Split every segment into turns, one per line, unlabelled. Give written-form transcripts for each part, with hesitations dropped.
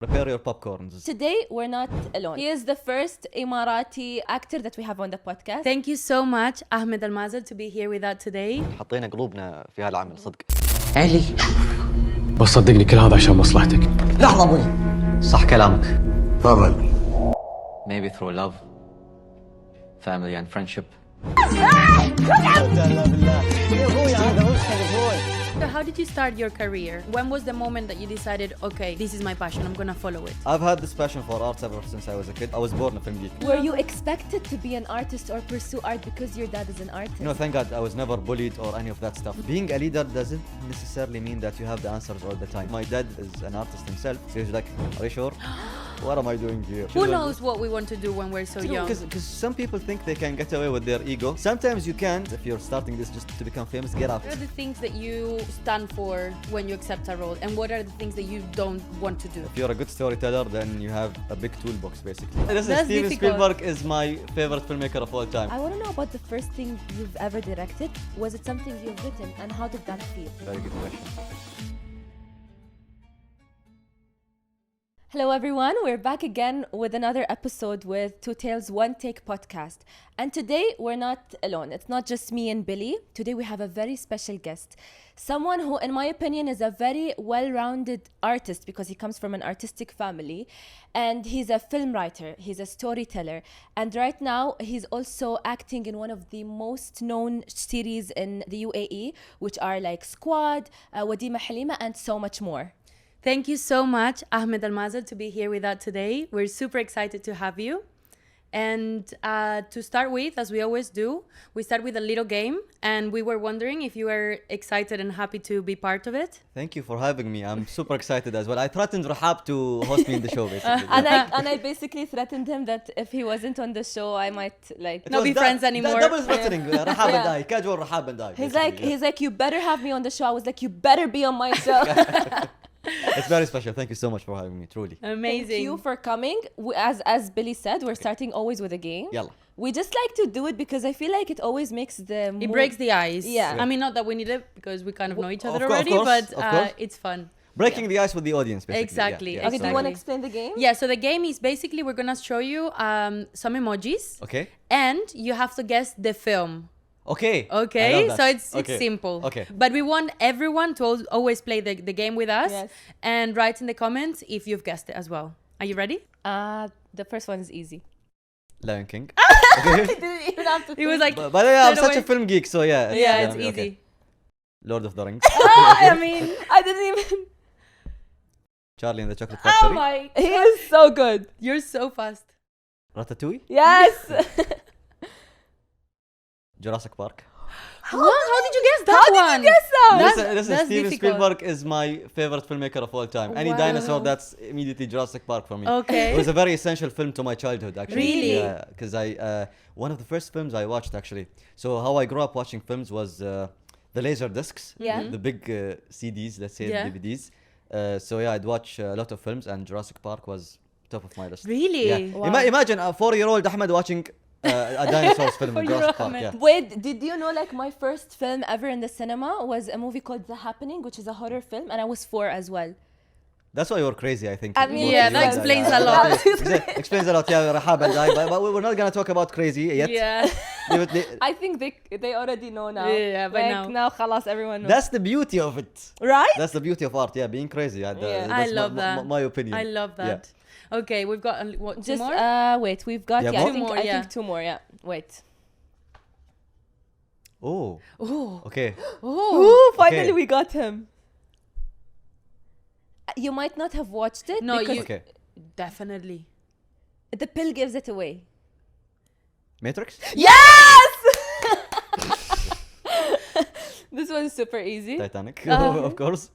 Prepare your popcorns.
Today, we're not alone. He is the first Emirati actor that we have on the podcast.
Thank you so much, Ahmed Almazem, to be here with us today.
حطينا قلوبنا في هالعمل صدق.
علي بس صدقني كل هذا عشان مصلحتك.
لحظة أبوي.
صح كلامك.
تفضل.
Maybe through love, family and friendship.
So how did you start your career? When was the moment that you decided, okay, this is my passion, I'm gonna follow it?
I've had this passion for art ever since I was a kid. I was born a film geek.
Were you expected to be an artist or pursue art because your dad is an artist?
No, thank God I was never bullied or any of that stuff. Being a leader doesn't necessarily mean that you have the answers all the time. My dad is an artist himself, so he's like, are you sure? What am I doing here?
Who knows what we want to do when we're so young?
Because some people think they can get away with their ego. Sometimes you can't. If you're starting this just to become famous, get out.
What are the things that you stand for when you accept a role? And what are the things that you don't want to do?
If you're a good storyteller, then you have a big toolbox, basically.
That's
Steven
difficult.
Spielberg is my favorite filmmaker of all time.
I want to know about the first thing you've ever directed. Was it something you've written, and how did that feel?
Very good question.
Hello everyone, we're back again with another episode with Two Tales One Take podcast. And today we're not alone. It's not just me and Billy. Today we have a very special guest. Someone who, in my opinion, is a very well-rounded artist because he comes from an artistic family. And he's a film writer, he's a storyteller. And right now he's also acting in one of the most known series in the UAE, which are like Squad, Wadima Halima, and so much more.
Thank you so much, Ahmed Almazem, to be here with us today. We're super excited to have you. And to start with, as we always do, we start with a little game. And we were wondering if you were excited and happy to be part of it.
Thank you for having me. I'm super excited as well. I threatened Rahab to host me in the show, basically.
And I basically threatened him that if he wasn't on the show, I might like
Not be friends anymore.
Double threatening. Rahab and I. Casual Rahab and I.
He's like, you better have me on the show. I was like, you better be on my show.
It's very special. Thank you so much for having me, truly.
Amazing.
Thank you for coming. As Billy said, we're starting always with a game.
Yalla.
We just like to do it because I feel like it always makes the
It breaks the ice.
Yeah.
I mean, not that we need it because we kind of know each other
Of course,
already, but
of course.
it's fun.
Breaking the ice with the audience, basically.
Exactly.
Yeah,
Okay, do you want to explain the game?
Yeah, so the game is basically we're going to show you some emojis.
Okay.
And you have to guess the film.
Okay.
Okay,
I love
so
that.
it's
Okay.
simple.
Okay.
But we want everyone to always play the game with us.
Yes.
And write in the comments if you've guessed it as well. Are you ready?
The first one is easy.
Lion King.
I didn't even have to
It was like,
But yeah, I'm
straight
such a
away.
film geek, so yeah.
Yeah, it's
okay.
easy.
Lord of the Rings.
I mean,
I didn't even.
Charlie and the Chocolate
oh
Factory.
my,
He is so good.
you're so fast.
Ratatouille.
Yes.
Jurassic Park.
What? How did you guess that
How
one?
did you guess that?
Listen,
that's
Steven
difficult.
Spielberg is my favorite filmmaker of all time. Any
Wow.
dinosaur, that's immediately Jurassic Park for me.
Okay.
It was a very essential film to my childhood, actually.
Really?
Yeah, because one of the first films I watched, actually. So how I grew up watching films was the laser discs,
Yeah.
the big CDs, let's say
Yeah.
DVDs. So yeah, I'd watch a lot of films, and Jurassic Park was top of my list.
Really?
Yeah.
Wow.
Imagine a 4-year-old Ahmed watching a dinosaurs film in
4-year-old
Jurassic Park.
Ahmed.
Yeah.
Wait, did you know like my first film ever in the cinema was a movie called The Happening, which is a horror film, and I was 4 as well.
That's why you're crazy, I think.
I mean,
Yeah, that explains a lot.
Explains a lot, yeah, Rahab and I. But we're not going to talk about crazy yet.
Yeah.
I think they already know now.
Yeah, by
like,
now.
خلاص everyone knows.
That's the beauty of it.
Right?
That's the beauty of art, yeah, being crazy.
Yeah.
I
That's
love that.
My opinion.
I love that. Okay, we've got what, two
Just
more?
wait, we've got
Yeah,
I
more?
think
Two more,
I
yeah.
think 2 more, yeah. Wait.
Oh,
Oh.
okay.
Ooh, finally
Okay.
we got him. You might not have watched it
No,
because
you
Okay.
definitely.
the pill gives it away.
Matrix?
Yes! This one's super easy.
Titanic, of course.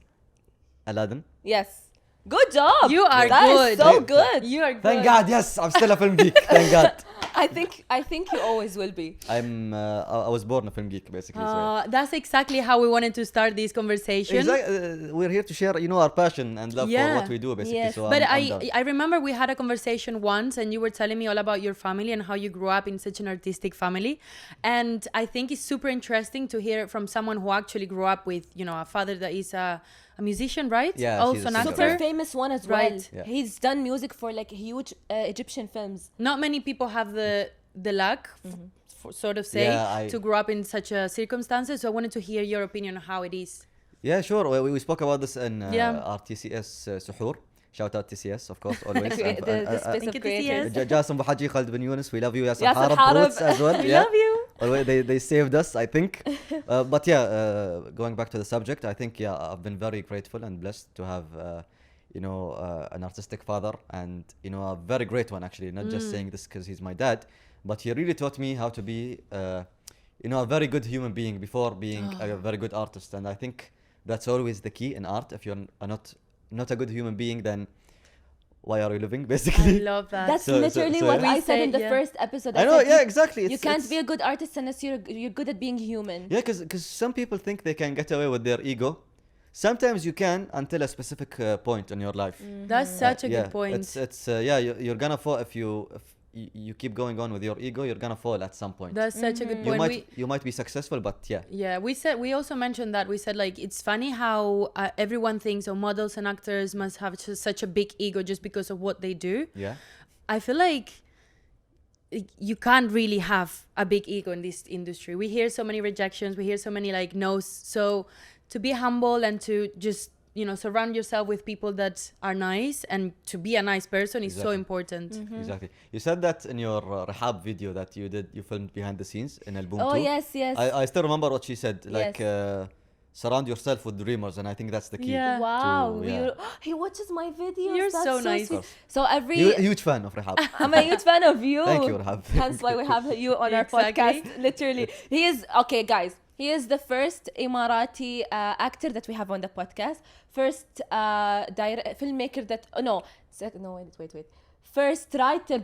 Aladdin.
Yes. Good job.
You are
That is
good.
so good.
You are good.
Thank God, yes, I'm still a film geek. Thank God.
I think you always will be.
I was born a film geek, basically. So yeah.
That's exactly how we wanted to start this conversation.
We're here to share, our passion and love for what we do, basically.
Yes.
So
But
I'm down.
I remember we had a conversation once and you were telling me all about your family and how you grew up in such an artistic family. And I think it's super interesting to hear from someone who actually grew up with, a father that is a a musician, right?
Yeah,
also
she's a
an
singer.
actor.
Super famous one as well.
Right.
Yeah.
He's done music for like huge Egyptian films.
Not many people have the luck, for, sort of say,
Yeah,
to grow up in such a circumstances. So I wanted to hear your opinion on how it is.
Yeah, sure. We spoke about this in
Yeah.
our TCS Suhoor. Shout out TCS, of course, always.
The space
Thank
of
you,
creators.
TCS.
Jassim Buhaji, Khalid bin Yunus, we love you. Yasser
Yasser
Harab,
Harab.
Roots as well.
We
yeah.
love you.
Well, they saved us, I think. But yeah, going back to the subject, I think, yeah, I've been very grateful and blessed to have, an artistic father, and, a very great one, actually. Not just saying this because he's my dad, but he really taught me how to be, a very good human being before being a very good artist. And I think that's always the key in art. If you're not a good human being, then why are you living,
I
basically?
love that.
That's
So-
literally
so
what
yeah.
I said in the
Yeah.
first episode.
I know,
said
yeah, exactly.
You can't be a good artist unless you're good at being human.
Yeah, because some people think they can get away with their ego. Sometimes you can until a specific point in your life.
That's such a
Yeah,
good point.
It's you're gonna fall if you keep going on with your ego. You're gonna fall at some point.
That's such a good
you
point.
you might be successful, but yeah.
Yeah, we also mentioned that. We said, like, it's funny how everyone thinks, models and actors must have such a big ego just because of what they do.
Yeah.
I feel like you can't really have a big ego in this industry. We hear so many rejections, we hear so many like no's. So to be humble and to just, surround yourself with people that are nice and to be a nice person is so
Exactly.
important.
Exactly. You said that in your Rahab video that you filmed behind the scenes in Album
Oh
2.
yes, yes.
I still remember what she said. Like,
Yes.
surround yourself with dreamers, and I think that's the key.
Yeah.
Wow,
yeah.
he watches my videos.
You're
That's
so nice.
sweet.
Of course.
So every
You're a huge fan of Rahab.
I'm a huge fan of you.
Thank you, Rahab.
Hence why we have you on our
Exactly.
podcast. Literally, he is okay, guys. He is the first Emirati actor that we have on the podcast. First filmmaker that wait. First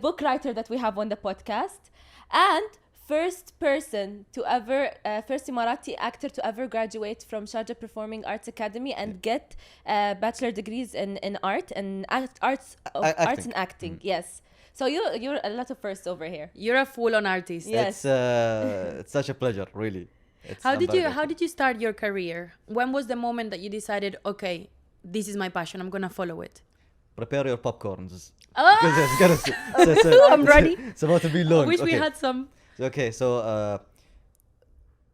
book writer that we have on the podcast, and first person to ever, first Emirati actor to ever graduate from Sharjah Performing Arts Academy and get bachelor degrees in art and arts and acting. Yes. So you're a lot of firsts over here.
You're a full-on artist.
Yes.
It's such a pleasure, really.
How did you start your career? When was the moment that you decided, okay, this is my passion, I'm gonna follow it?
Prepare your popcorns.
Oh!
Because
I'm ready.
It's about to be long.
I wish we
Okay.
had some.
Okay, so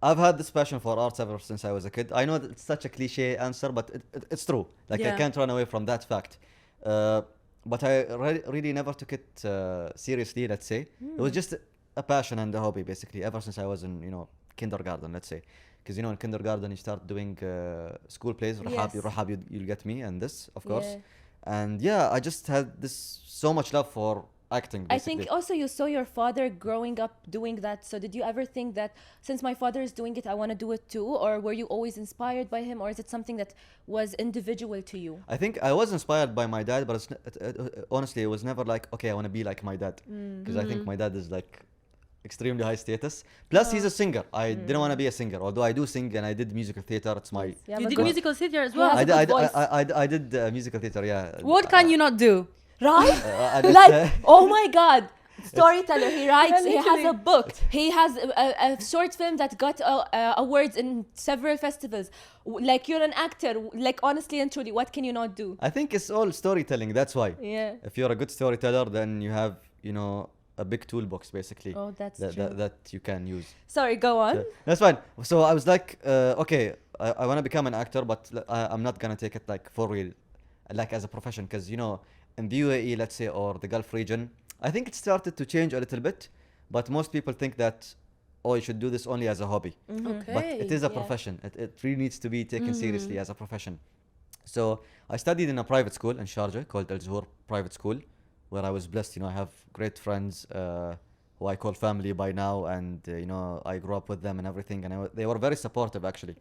I've had this passion for arts ever since I was a kid. I know that it's such a cliche answer, but it's true. Like, I
Yeah.
can't run away from that fact. But I really never took it seriously, let's say. It was just a passion and a hobby, basically, ever since I was in, kindergarten, let's say. Because, in kindergarten, you start doing school plays.
Yes.
Rahab, you'll get me, and this, of course.
Yeah.
And yeah, I just had this so much love for acting,
I
basically.
think also you saw your father growing up doing that. So did you ever think that since my father is doing it, I want to do it too? Or were you always inspired by him? Or is it something that was individual to you?
I think I was inspired by my dad, but honestly, it was never like, okay, I want to be like my dad. Because I think my dad is like extremely high status. Plus, he's a singer. I didn't want to be a singer, although I do sing and I did musical theater. It's my.
have
You
a
did
good-
musical theater as
He
well.
has a good voice.
I did musical theater, yeah.
What can you not do?
Right?
I just,
Like, oh my God. Storyteller. He writes.
Yeah,
He has a
literally.
book. He has a short film that got awards in several festivals. Like, you're an actor. Like, honestly and truly, what can you not do?
I think it's all storytelling. That's why.
Yeah.
If you're a good storyteller, then you have, a big toolbox, basically.
Oh, that's
that,
true.
that you can use.
Sorry, go on.
Yeah, that's fine. So I was like, okay, I want to become an actor, but I'm not gonna take it like for real, like as a profession, because in the UAE, let's say, or the Gulf region, I think it started to change a little bit, but most people think that, oh, you should do this only as a hobby.
Okay.
But it is a
yeah.
profession. It really needs to be taken seriously as a profession. So I studied in a private school in Sharjah called Al Private School, where I was blessed. I have great friends who I call family by now, and I grew up with them and everything, and they were very supportive, actually.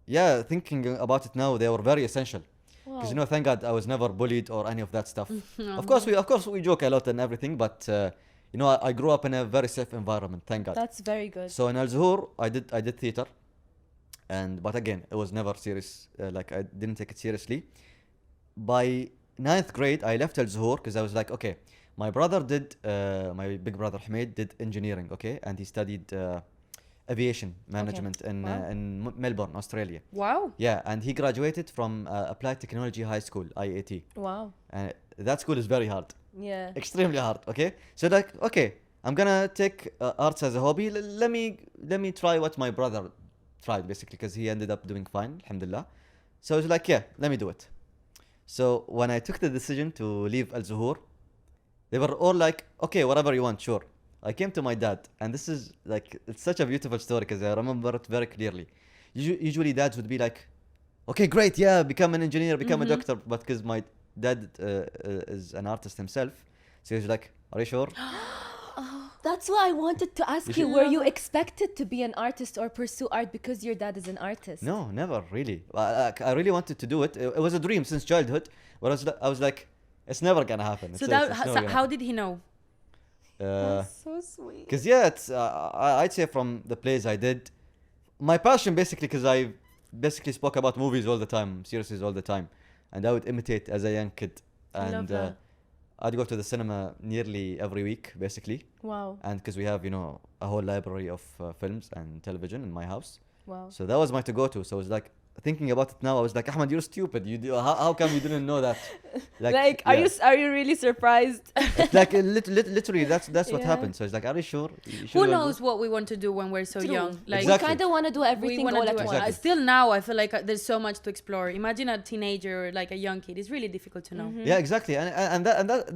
Yeah, thinking about it now, they were very essential. Because
Wow.
thank God I was never bullied or any of that stuff. Of course we joke a lot and everything, but I grew up in a very safe environment. Thank God.
That's very good.
So in Al Zuhur, I did theater, but again, it was never serious. Like, I didn't take it seriously. By 9th grade, I left Al Zuhur because I was like, okay, my brother did, my big brother Ahmed did engineering, okay, and he studied aviation management in
Wow.
Melbourne, Australia.
Wow.
Yeah, and he graduated from Applied Technology High School, IAT.
Wow.
And that school is very hard,
Yeah.
extremely hard. Okay, so like, okay, I'm gonna take arts as a hobby. Let me try what my brother tried, basically, because he ended up doing fine, alhamdulillah. So I was like, yeah, let me do it. So when I took the decision to leave Al Zuhur, they were all like, okay, whatever you want, sure. I came to my dad, and this is like, it's such a beautiful story because I remember it very clearly. Usually dads would be like, okay, great, yeah, become an engineer, become a doctor. But because my dad is an artist himself, so he was like, are you sure?
That's why I wanted to ask you,
should-
were you expected to be an artist or pursue art because your dad is an artist?
No, never really. I really wanted to do it. It was a dream since childhood, but I was like, it's never gonna happen.
So
It's never gonna
how did he know?
happen.
So sweet.
Because yeah, it's I'd say from the plays I did, my passion basically, because I basically spoke about movies all the time, series all the time, and I would imitate as a young kid,
I love
and
that.
I'd go to the cinema nearly every week basically,
Wow.
and because we have a whole library of films and television in my house,
Wow.
so that was my to go to. So I was like, thinking about it now, I was like, Ahmed, you're stupid. How come you didn't know that?
Like,
yeah.
are you really surprised?
It's like literally that's what
Yeah.
happened. So it's like, are you sure? You
Who
sure you'll
knows what we want to do when we're so
True.
young? Like
Exactly.
We kind of want to do everything
wanna
all
do
at
it.
once.
Exactly.
Still now, I feel like there's so much to explore. Imagine a teenager or like a young kid. It's really difficult to know.
Yeah, exactly, and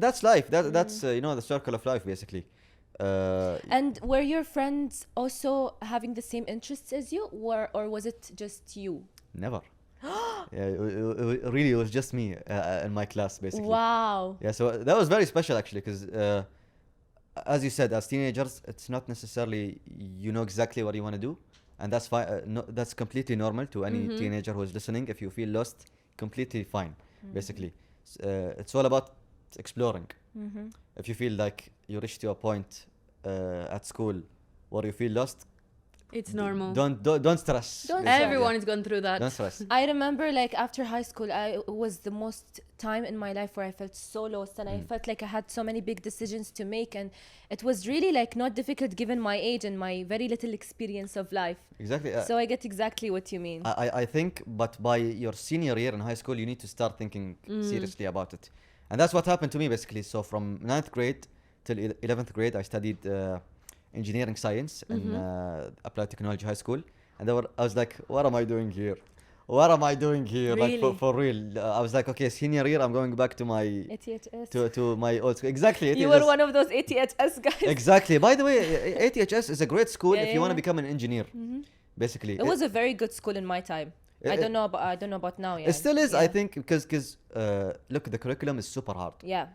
that's life. That's the circle of life basically.
And were your friends also having the same interests as you, or was it just you?
Never. Yeah, really, it was just me in my class basically.
Wow.
Yeah, so that was very special actually, because as you said, as teenagers, it's not necessarily you know exactly what you want to do, and that's fine. No, that's completely normal to any teenager who is listening. If you feel lost, completely fine. Basically, it's all about exploring. If you feel like you reach to a point at school where you feel lost,
It's normal.
don't stress.
Don't
basically.
Everyone is going through that.
Don't stress.
I remember, like, after high school, it was the most time in my life where I felt so lost, and I felt like I had so many big decisions to make, and it was really like not difficult given my age and my very little experience of life.
Exactly.
So I get exactly what you mean.
I think, but by your senior year in high school, you need to start thinking seriously about it. And that's what happened to me basically. So from 9th grade till 11th grade, I studied engineering science in Applied Technology High School. And I was like, what am I doing here? What am I doing here? Like
Really?
for real. I was like, okay, senior year, I'm going back to my
ATHS.
to my old school. Exactly.
You were one of those ATHS guys.
Exactly. By the way, ATHS is a great school
Yeah,
if you want to
yeah.
become an engineer. Basically,
It was a very good school in my time. I don't know about now. Yeah.
It still is,
Yeah.
I think, because look, the curriculum is super hard.
Yeah.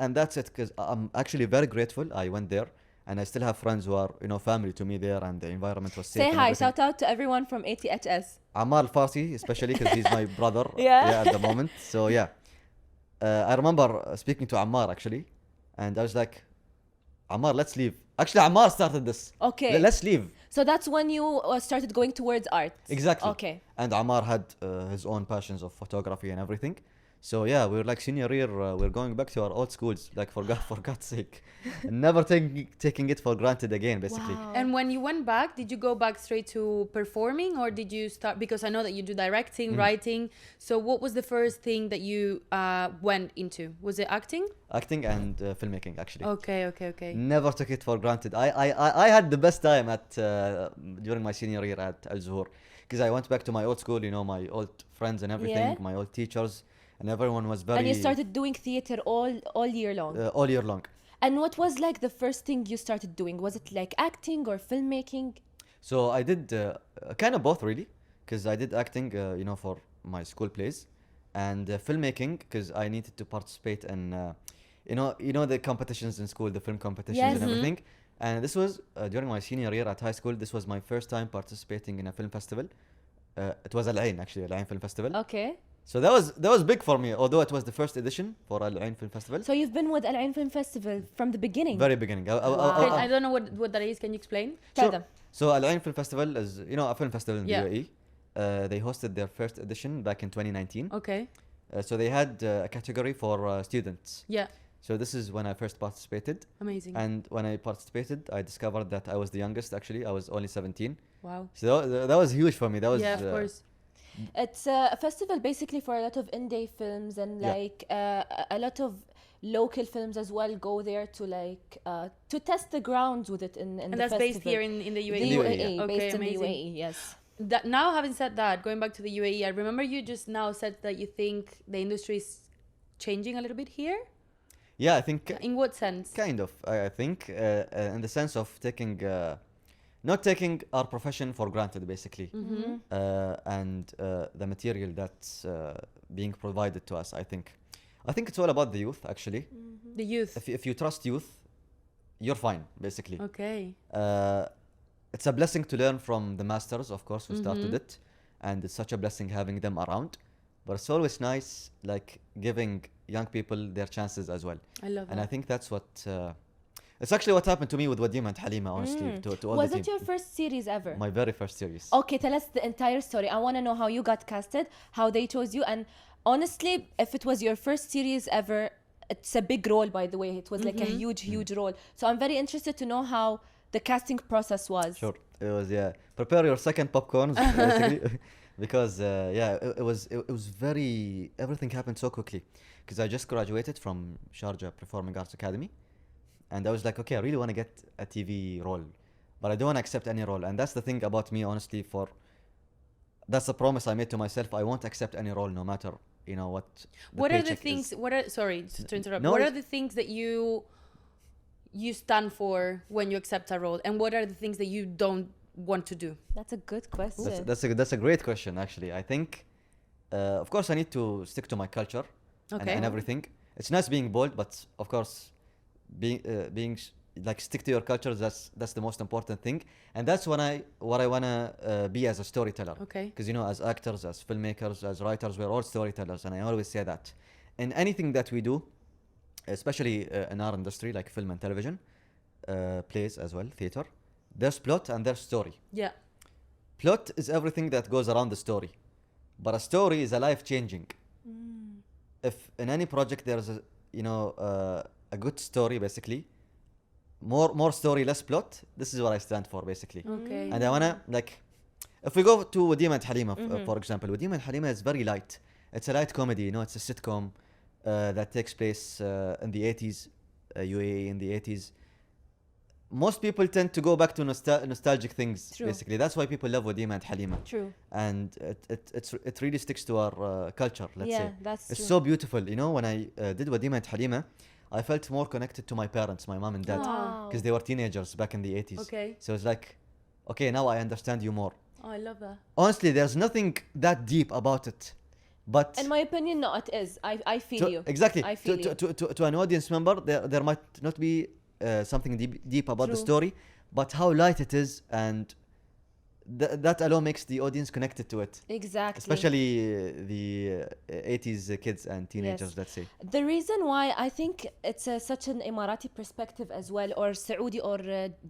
And that's it, because I'm actually very grateful I went there, and I still have friends who are family to me there, and the environment was safe.
Say
and
hi.
everything.
Shout out to everyone from ATHS.
Ammar Farsi, especially because he's my brother.
Yeah.
At the moment. So yeah, I remember speaking to Ammar actually, and I was like, Ammar, let's leave. Actually, Ammar started this.
Okay.
Let's leave.
So that's when you started going towards art.
Exactly.
Okay.
And Ammar had his own passions of photography and everything. So yeah, we were like senior year, we're going back to our old schools, like for God's sake, never taking it for granted again, basically.
Wow.
And when you went back, did you go back straight to performing, or did you start? Because I know that you do directing, writing. So what was the first thing that you went into? Was it acting?
Acting and filmmaking, actually.
Okay.
Never took it for granted. I had the best time during my senior year at Al Zuhur, because I went back to my old school, my old friends and everything,
Yeah.
my old teachers, and everyone was very.
And you started doing theater all year long.
All year long.
And what was like the first thing you started doing? Was it like acting or filmmaking?
So I did kind of both, really, because I did acting, for my school plays, and filmmaking because I needed to participate in, the competitions in school, the film competitions
Yes.
and everything. And this was during my senior year at high school. This was my first time participating in a film festival. It was Al Ain, actually, Al Ain Film Festival.
Okay.
So that was big for me, although it was the first edition for Al Ain Film Festival.
So you've been with Al Ain Film Festival from the beginning.
Very beginning.
I don't know what that is. Can you explain?
Tell
Sure.
them.
So Al Ain Film Festival is, a film festival in
Yeah.
the UAE. They hosted their first edition back in 2019.
Okay.
So they had a category for students.
Yeah.
So this is when I first participated.
Amazing.
And when I participated, I discovered that I was the youngest. Actually, I was only 17.
Wow.
So that was huge for me. That was
Yeah, of course.
It's a festival basically for a lot of indie films and
Yeah.
like a lot of local films as well go there to like to test the grounds with it in
And
the
that's based
festival.
here in the UAE.
The
UAE,
UAE,
yeah.
Okay,
based in the
amazing.
UAE, yes.
That now, having said that, going back to the UAE, I remember you just now said that you think the industry is changing a little bit here.
Yeah, I think
In what sense?
kind of. I think in the sense of taking, not taking our profession for granted, basically,
Mm-hmm.
and the material that's being provided to us. I think it's all about the youth. Actually,
The youth.
if you trust youth, you're fine, basically.
Okay.
It's a blessing to learn from the masters, of course, who started
Mhm.
it, and it's such a blessing having them around. But it's always nice, like giving young people their chances as well.
I love
And
that.
I think that's what. It's actually what happened to me with Wadim and Halima, honestly, to all
Was
the
it
team.
your first series ever?
My very first series.
Okay, tell us the entire story. I want to know how you got casted, how they chose you, and honestly, if it was your first series ever, it's a big role, by the way. It was like a huge role. So I'm very interested to know how the casting process was.
Sure. It was, yeah. Prepare your second popcorns, basically. Because, it was very. Everything happened so quickly. Because I just graduated from Sharjah Performing Arts Academy. And I was like, okay, I really want to get a TV role. But I don't want to accept any role. And that's the thing about me, honestly, that's the promise I made to myself. I won't accept any role, no matter, what
What are the
paycheck
things?
is.
What are sorry to interrupt?
No,
what are
it's-
the things that you stand for when you accept a role, and what are the things that you don't want to do?
That's a good question.
That's a great question, actually. I think, of course, I need to stick to my culture
Okay.
and everything. It's nice being bold, but of course, like stick to your culture. That's the most important thing, and that's what I wanna be as a storyteller.
Okay.
Because as actors, as filmmakers, as writers, we're all storytellers, and I always say that in anything that we do, especially in our industry like film and television, plays as well, theater. There's plot and there's story.
Yeah.
Plot is everything that goes around the story, but a story is a life-changing. If in any project there's a good story, basically, more story, less plot. This is what I stand for, basically.
Okay.
And I wanna, like, if we go to Wadim and Halima, for example, Wadim and Halima is very light. It's a light comedy, it's a sitcom that takes place in the 80s, UAE in the 80s. Most people tend to go back to nostalgic things,
True.
basically. That's why people love Wadim and Halima.
True.
And it really sticks to our culture, let's
Yeah,
say.
that's
It's
true.
so beautiful. When I did Wadim and Halima, I felt more connected to my parents, my mom and dad,
Wow.
because they were teenagers back in the 80s.
Okay.
So it's like, okay, now I understand you more.
Oh, I love that.
Honestly, there's nothing that deep about it. But
In my opinion, no, it is. I feel you.
exactly,
I feel you.
to an audience member, there might not be something deep about the
True.
story, but how light it is, and that alone makes the audience connected to it.
Exactly.
Especially the 80s kids and teenagers,
Yes.
let's say.
The reason why I think it's such an Emirati perspective as well, or Saudi or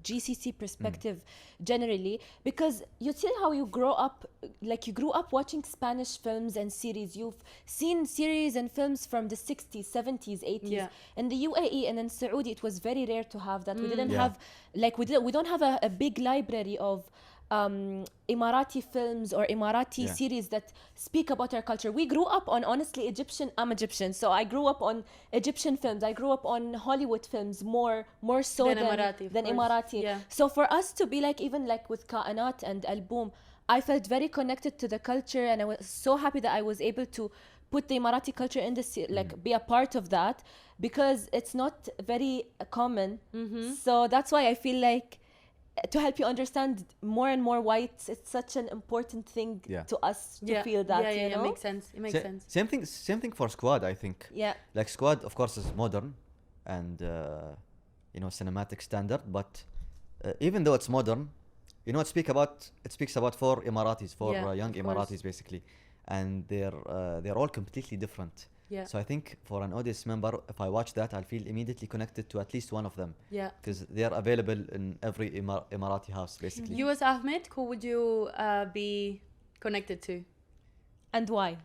GCC perspective generally, because you see how you grow up, like you grew up watching Spanish films and series. You've seen series and films from the 60s, 70s, 80s.
Yeah.
In the UAE and in Saudi, it was very rare to have that. We didn't
Yeah.
have, like, we don't have a big library of Emirati films or Emirati
Yeah.
series that speak about our culture. We grew up on, honestly, I'm Egyptian, so I grew up on Egyptian films. I grew up on Hollywood films more so
Than
than
Emirati, of course.
Emirati.
Yeah.
So for us to be like, even like with Kaanat and Al Boom, I felt very connected to the culture, and I was so happy that I was able to put the Emirati culture in this, like be a part of that, because it's not very common. So that's why I feel like, to help you understand more and more why it's such an important thing
Yeah.
to us to feel that,
yeah,
you know?
makes sense. It makes sense.
Same thing for Squad, I think.
Yeah.
Like Squad, of course, is modern and cinematic standard, but even though it's modern, it speaks about four Emiratis,
Yeah,
young
of course.
Emiratis, basically, and they're all completely different.
Yeah.
So I think for an audience member, if I watch that, I'll feel immediately connected to at least one of them,
Yeah.
because they're available in every Emirati house, basically.
You as Ahmed, who would you be connected to?
And why?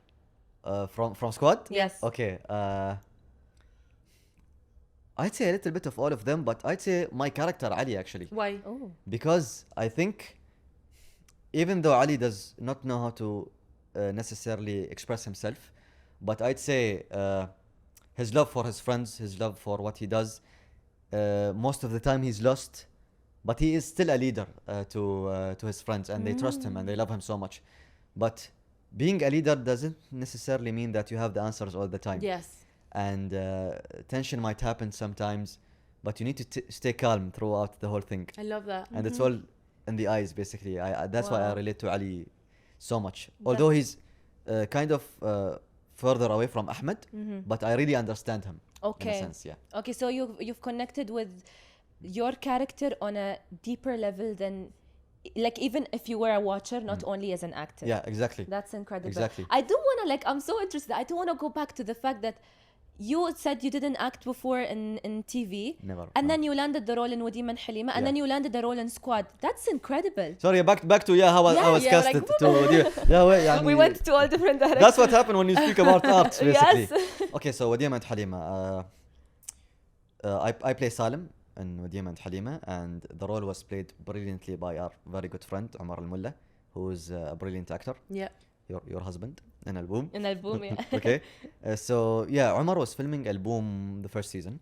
From Squad?
Yes.
Okay. I'd say a little bit of all of them, but I'd say my character Ali actually,
Why?
Oh.
because I think even though Ali does not know how to necessarily express himself, but I'd say his love for his friends, his love for what he does, most of the time he's lost, but he is still a leader to his friends, and they trust him and they love him so much. But being a leader doesn't necessarily mean that you have the answers all the time.
Yes.
And tension might happen sometimes, but you need to stay calm throughout the whole thing.
I love that.
And it's all in the eyes, basically. That's why I
Wow.
relate to Ali so much. Although he's kind of further away from Ahmed, but I really understand him in a
Okay.
sense, yeah.
Okay, so you've connected with your character on a deeper level than, like, even if you were a watcher, not only as an actor.
Yeah, exactly.
That's incredible.
Exactly.
I do want to, like, I'm so interested. I do want to go back to the fact that you said you didn't act before in TV.
Never.
And
no.
then you landed the role in Wadim and Halima, and
Yeah.
then you landed the role in Squad. That's incredible.
Sorry, back to how I was
Yeah,
casted
like,
to يعني
We went to all different directions.
that's what happened when you speak about art, basically.
Yes.
Okay, so Wadim and Halima. I play Salim in Wadim and Halima, and the role was played brilliantly by our very good friend Omar Al-Mulla, who is a brilliant actor.
Yeah.
Your husband in Al-Boom.
In Al-Boom, yeah.
Okay. So yeah, Omar was filming Al-Boom the first season.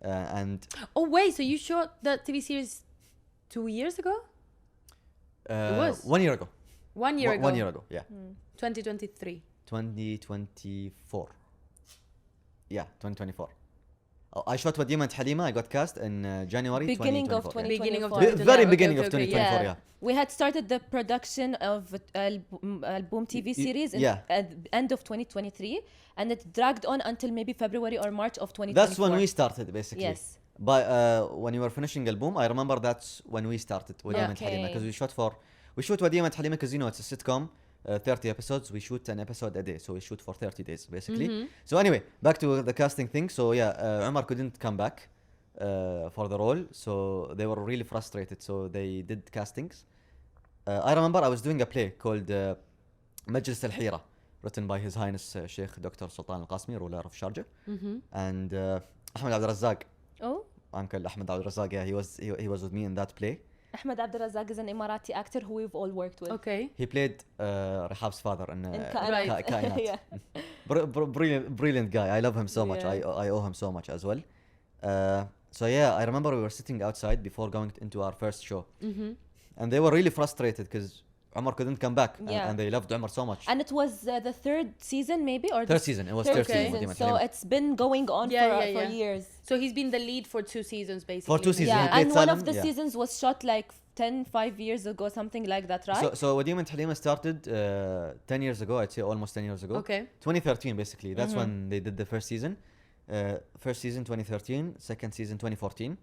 And
Oh wait, so you shot the TV series 2 years ago? was.
1 year ago.
1 year ago.
1 year ago, yeah.
2023.
2024. Yeah, 2024. I shot Wadim and Halima. I got cast in January
Beginning of
2024.
Beginning of
2024.
Very
Okay,
beginning
okay,
of
okay,
2024, yeah.
We had started the production of Al-Boom TV series at the end of 2023, and it dragged on until maybe February or March of 2024.
That's when we started, basically.
Yes.
But when you were finishing Al-Boom, I remember that's when we started Wadim and Halima, because we shoot Wadim and Halima because, you know, it's a sitcom. 30 episodes, we shoot an episode a day, so we shoot for 30 days basically. So anyway, back to the casting thing. So yeah, Umar couldn't come back for the role, so they were really frustrated, so they did castings. I remember I was doing a play called Majlis Al-Hira, written by His Highness Sheikh Dr. Sultan Al-Qasmi, ruler of Sharjah, and Ahmed Al-Razzaq,
Oh,
Uncle Ahmed Al-Razzaq, yeah, he was with me in that play.
Ahmed Almazem is an Emirati actor who we've all worked with.
Okay.
He played Rahab's father in
Kainat.
Kainat.
Yeah.
Brilliant guy. I love him so much.
Yeah.
I owe him so much as well. So yeah, I remember we were sitting outside before going into our first show, and they were really frustrated because Umar couldn't come back,
Yeah.
and they loved Umar so much.
And it was the third season, maybe, or
Third season. It was third
Okay.
season.
So it's been going on for years.
So he's been the lead for 2 seasons, basically.
For 2 seasons.
Yeah,
He played
and one of
Salim,
the
yeah.
seasons was shot like 5 years ago, something like that, right?
So Wadim and Halima started 10 years ago. I'd say almost 10 years ago.
Okay.
2013 basically. That's when they did the first season. First season 2013, second season 2014,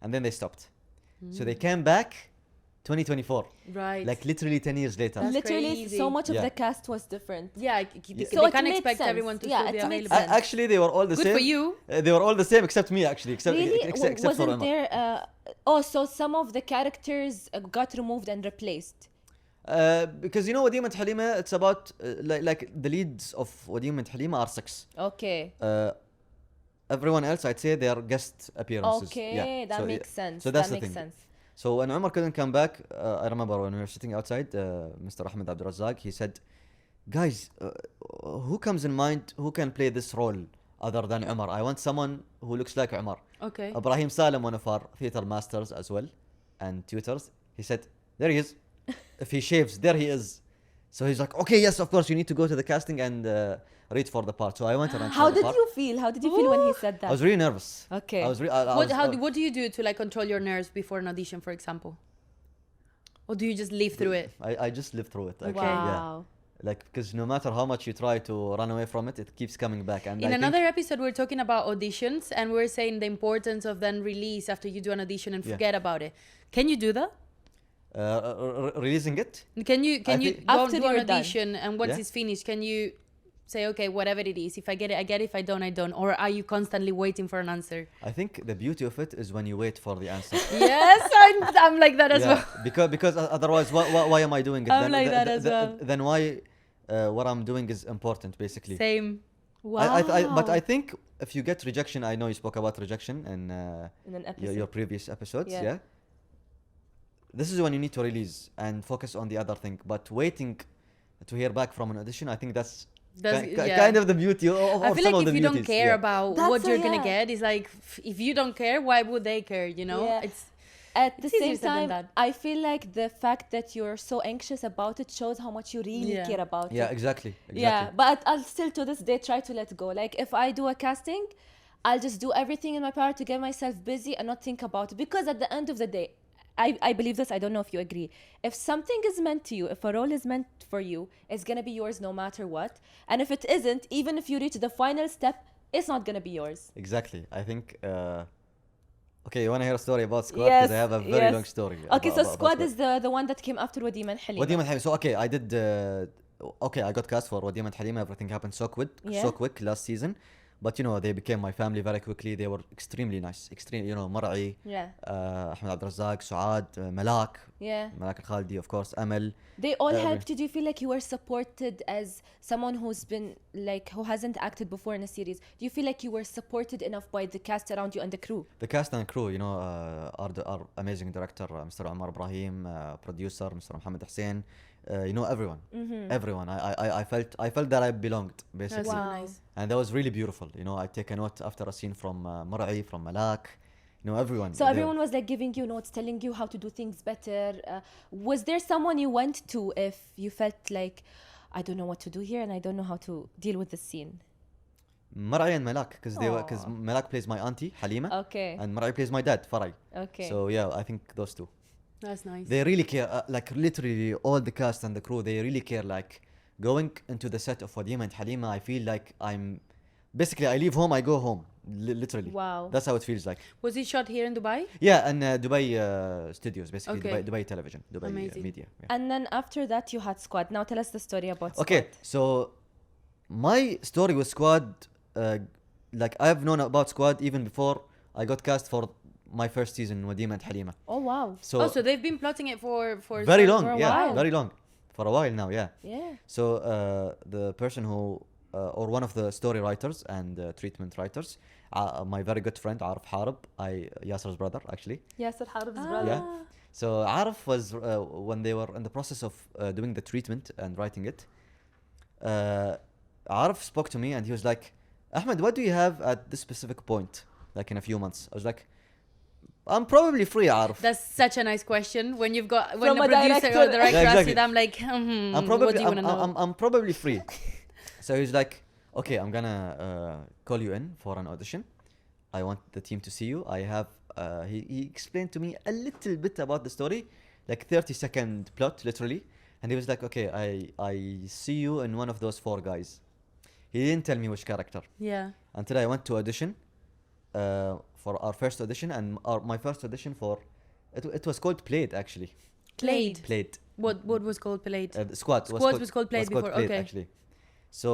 and then they stopped. So they came back 2024.
Right.
Like literally 10 years later.
That's
Literally,
crazy.
so much of
Yeah.
the cast was different.
Yeah,
So
they
it
can't
made
expect
sense.
everyone to
Yeah,
still be
it makes
available.
sense.
Actually, they were all the
Good
same.
for you.
They were all the same except me, actually. Except
Really?
except for
Wasn't
Umar.
there? So some of the characters got removed and replaced.
Because you know, Wadim and Halima, it's about like the leads of Wadim and Halima are 6.
Okay.
Everyone else, I'd say, they are guest appearances.
Okay,
Yeah.
that
So,
makes sense.
So that's
that
the
makes
thing.
sense.
So when Umar couldn't come back, I remember when we were sitting outside, Mr. Ahmed Abdurazzaq, he said, guys, who comes in mind who can play this role other than Umar? I want someone who looks like Umar.
Okay.
Ibrahim Salim, one of our theater masters as well and tutors, he said, there he is. If he shaves, there he is. So he's like, okay, yes, of course, you need to go to the casting and read for the part. So I went and
How
for the
did
part.
you feel? How did you feel when he said that?
I was really nervous.
Okay.
I was I was,
What do you do to like control your nerves before an audition, for example? Or do you just live through it?
I just lived through it. Actually.
Wow.
Yeah. Like, because no matter how much you try to run away from it, it keeps coming back. And
In
I
another
think,
episode, we're talking about auditions, and we're saying the importance of then release after you do an audition and
Yeah.
forget about it. Can you do that?
releasing it.
Can you
I
go
think-
do
After
an
you're done.
audition and once
Yeah.
it's finished, can you say, okay, whatever it is, if I get it, I get it, if I don't, I don't? Or are you constantly waiting for an answer?
I think the beauty of it is when you wait for the answer.
Yes, I'm like that as well.
Because otherwise, why am I doing it?
I'm like that as well.
Then why what I'm doing is important, basically.
Same.
Wow.
But I think if you get rejection, I know you spoke about rejection in
an episode.
your previous episodes.
Yeah.
Yeah. This is when you need to release and focus on the other thing. But waiting to hear back from an audition, I think that's kind of the beauty of
I feel
some
like
of the
if you don't
beauties,
care
yeah.
about
That's
what
a-
you're gonna
yeah.
get, it's like if you don't care, why would they care? You know,
Yeah.
it's
At the
It's easier
same
said than
time,
that.
I feel like the fact that you're so anxious about it shows how much you really
Yeah.
care about
Yeah,
it.
exactly.
Yeah, but I'll still to this day try to let go. Like if I do a casting, I'll just do everything in my power to get myself busy and not think about it. Because at the end of the day, I believe this, I don't know if you agree. If something is meant to you, if a role is meant for you, it's gonna be yours no matter what. And if it isn't, even if you reach the final step, it's not gonna be yours.
Exactly. I think. Okay, you want to hear a story about Squad? Because I have a very long story.
Okay, so
about
Squad is the one that came after Wadim and Halima.
Wadim and Halima. So okay, I did. Okay, I got cast for Wadim and Halima. Everything happened so quick last season. But you know, they became my family very quickly. They were extremely nice. You know, Mar'i,
Yeah.
Ahmed Alrazaq, Suad, Malak,
Yeah.
Malak Al-Khaldi, of course, Amal.
They all
Every-
helped. Did you feel like you were supported as someone who's been like who hasn't acted before in a series? Do you feel like you were supported enough by the cast around you and the crew?
The cast and crew, you know, our amazing director, Mr. Omar Ibrahim, producer, Mr. Mohammed Hussein, you know, everyone. Everyone. I felt that I belonged, basically.
That's so
Wow.
nice.
And that was really beautiful. You know, I take a note after a scene from Mar'i, from Malak, you know, everyone.
So everyone was like giving you notes, telling you how to do things better. Was there someone you went to if you felt like I don't know what to do here and I don't know how to deal with the scene?
Mar'i and Malak, because
Aw.
Malak plays my auntie Halima,
Okay.
and Mar'i plays my dad Farai.
Okay.
So yeah, I think those two.
That's nice.
They really care. Like literally, all the cast and the crew, they really care. Like going into the set of Wadim and Halima, I feel like I'm basically I leave home, I go home. Literally.
Wow.
That's how it feels like.
Was it shot here in Dubai?
Yeah, and Dubai studios, basically
Okay.
Dubai television, Dubai
Amazing.
media. Yeah.
And then after that you had Squad. Now tell us the story about Squad.
Okay, so my story with Squad, like I've known about Squad even before I got cast for my first season, Wadim and Halima.
Oh wow.
So they've been plotting it for
very
so-
long,
for a
yeah,
while.
very long, for a while now, yeah.
Yeah.
So the person who, or one of the story writers and treatment writers, my very good friend Arif Harib, Yasser's brother actually.
Yasser Harib's
Ah.
brother.
Yeah. So Arif was when they were in the process of doing the treatment and writing it. Arif spoke to me and he was like, "Ahmed, what do you have at this specific point? Like in a few months?" I was like, "I'm probably free, Arif.
That's such a nice question. When you've got when
From
a
a
producer
director.
or director
Yeah,
asks
exactly.
you that, I'm like, what do you want to know?
I'm probably free." So he's like, "Okay, I'm gonna call you in for an audition. I want the team to see you. I have." He explained to me a little bit about the story, like 30-second plot, literally. And he was like, "Okay, I see you in one of those 4 guys." He didn't tell me which character
Yeah.
until I went to audition for our first audition, and my first audition for it was called Played actually. Played.
What was called Played?
Squad
Was called Played before, okay.
actually. So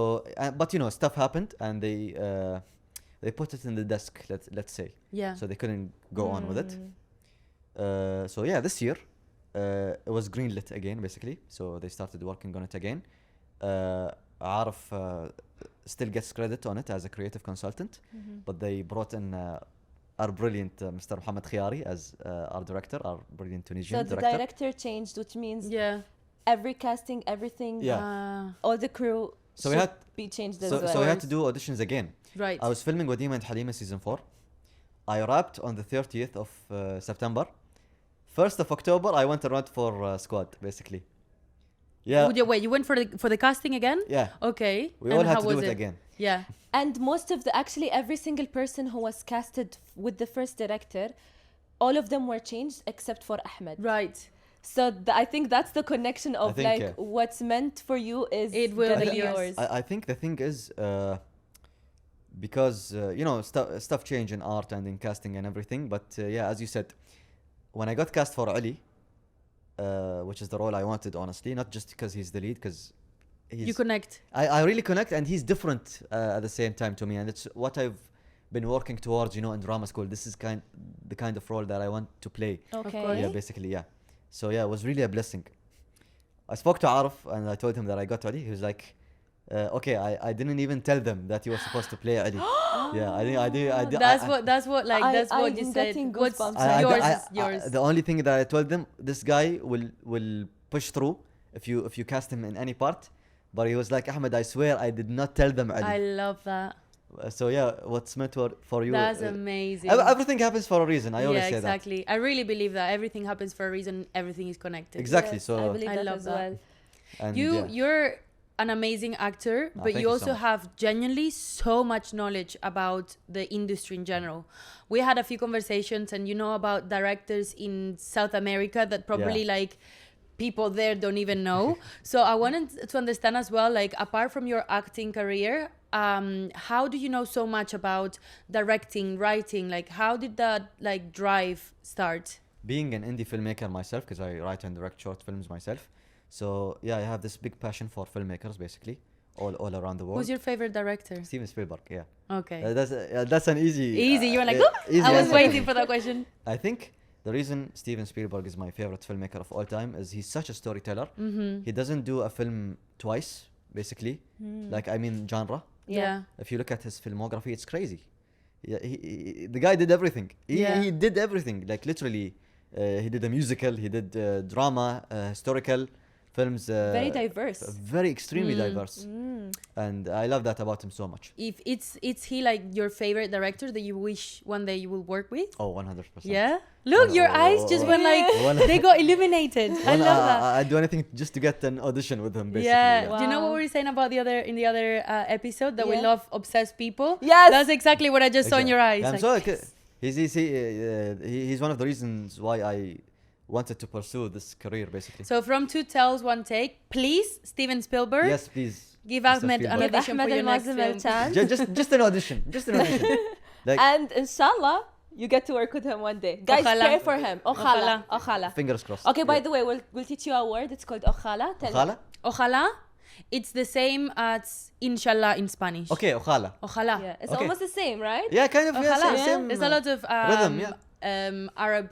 but you know, stuff happened and they put it in the desk, let's say.
Yeah.
So they couldn't go on with it. So yeah, this year it was greenlit again, basically. So they started working on it again. Arif still gets credit on it as a creative consultant, but they brought in our brilliant Mr. Mohammed Khiari as our director, our brilliant Tunisian
So the
director.
director changed, which means
Yeah.
every casting, everything,
Yeah.
all the crew
So we
should
had
be changed as
so,
well.
so we had to do auditions again.
Right.
I was filming Wadim and Halima season 4. I wrapped on the 30th of September. 1st of October, I went around for Squad, basically. Yeah,
Wait, you went for the casting again?
yeah.
Okay.
We
And
all had
how
to do
was
it again.
Yeah.
And most of actually every single person who was casted with the first director, all of them were changed except for Ahmed.
Right.
So I think that's the connection of
think,
like what's meant for you is
It will
gonna
be
be
yours.
yours.
I think the thing is, because, you know, stuff change in art and in casting and everything. But yeah, as you said, when I got cast for Ali, which is the role I wanted, honestly, not just because he's the lead, because
You connect.
I really connect, and he's different at the same time to me, and it's what I've been working towards, you know, in drama school. This is the kind of role that I want to play.
Okay.
course.
Yeah, basically, yeah. So yeah, it was really a blessing. I spoke to Arif and I told him that I got Ali. He was like, Okay, I didn't even tell them that you were supposed to play Ali. Yeah, I did.
That's what
I'm
you said.
getting
What's
goosebumps.
yours?
The only thing that I told them, this guy will push through if you cast him in any part. But he was like, Ahmed, I swear I did not tell them Ali.
I love that.
So yeah, what's meant for you?
That's amazing.
Everything happens for a reason. I always say
exactly. I really believe that everything happens for a reason. Everything is connected.
Exactly.
Yes,
So
I believe
I
that
love
as
that.
well.
and
You're an amazing actor, but
thank
you
you so
also
much.
have genuinely so much knowledge about the industry in general. We had a few conversations, and you know about directors in South America that probably
Yeah.
like people there don't even know. So I wanted to understand as well, like apart from your acting career, how do you know so much about directing, writing? Like how did that like drive start?
being an indie filmmaker myself, because I write and direct short films myself. So yeah, I have this big passion for filmmakers, basically, all around the world.
Who's your favorite director?
Steven Spielberg? Yeah,
Okay.
that's an easy.
Easy. You were like,
yeah,
oh,
easy
I was
answer.
waiting for that question.
I think the reason Steven Spielberg is my favorite filmmaker of all time is he's such a storyteller.
Mm-hmm.
He doesn't do a film twice, basically. Like, I mean, genre.
Yeah.
If you look at his filmography, it's crazy. Yeah, the guy did everything. He did everything. Like literally, he did a musical. He did drama, historical films.
Very diverse.
Very extremely diverse. And I love that about him so much.
If it's he like your favorite director that you wish one day you will work with?
Oh, 100%.
Yeah. Look, your eyes just went like they got illuminated. I love that.
I'd do anything just to get an audition with him, basically.
Yeah.
Wow.
Do you know what we were saying about the other episode that we
Yeah.
love obsessed people?
Yes.
That's exactly what I just saw in your eyes.
Yeah, I'm
like,
so he's one of the reasons why I wanted to pursue this career, basically.
So from Two Tells, One Take, please, Steven Spielberg,
Yes, please.
give
Mr.
Ahmed an
Spielberg.
Give
audition for
Ahmed
your next
Almazem a
film.
chance.
just an audition. Just an audition. Like,
And inshallah, you get to work with him one day. Guys,
Ojalá.
pray for him. Ojalá. Ojalá.
fingers crossed.
Okay, by
Yeah.
the way, we'll teach you a word. It's called ojalá. Tell
Ojalá?
Ojalá, it's the same as inshallah in Spanish.
Okay, ojalá.
Ojalá.
Yeah, it's
Okay.
almost the same, right?
Yeah, kind of. Yeah,
Ojalá.
same.
There's a lot of
rhythm, yeah.
Arab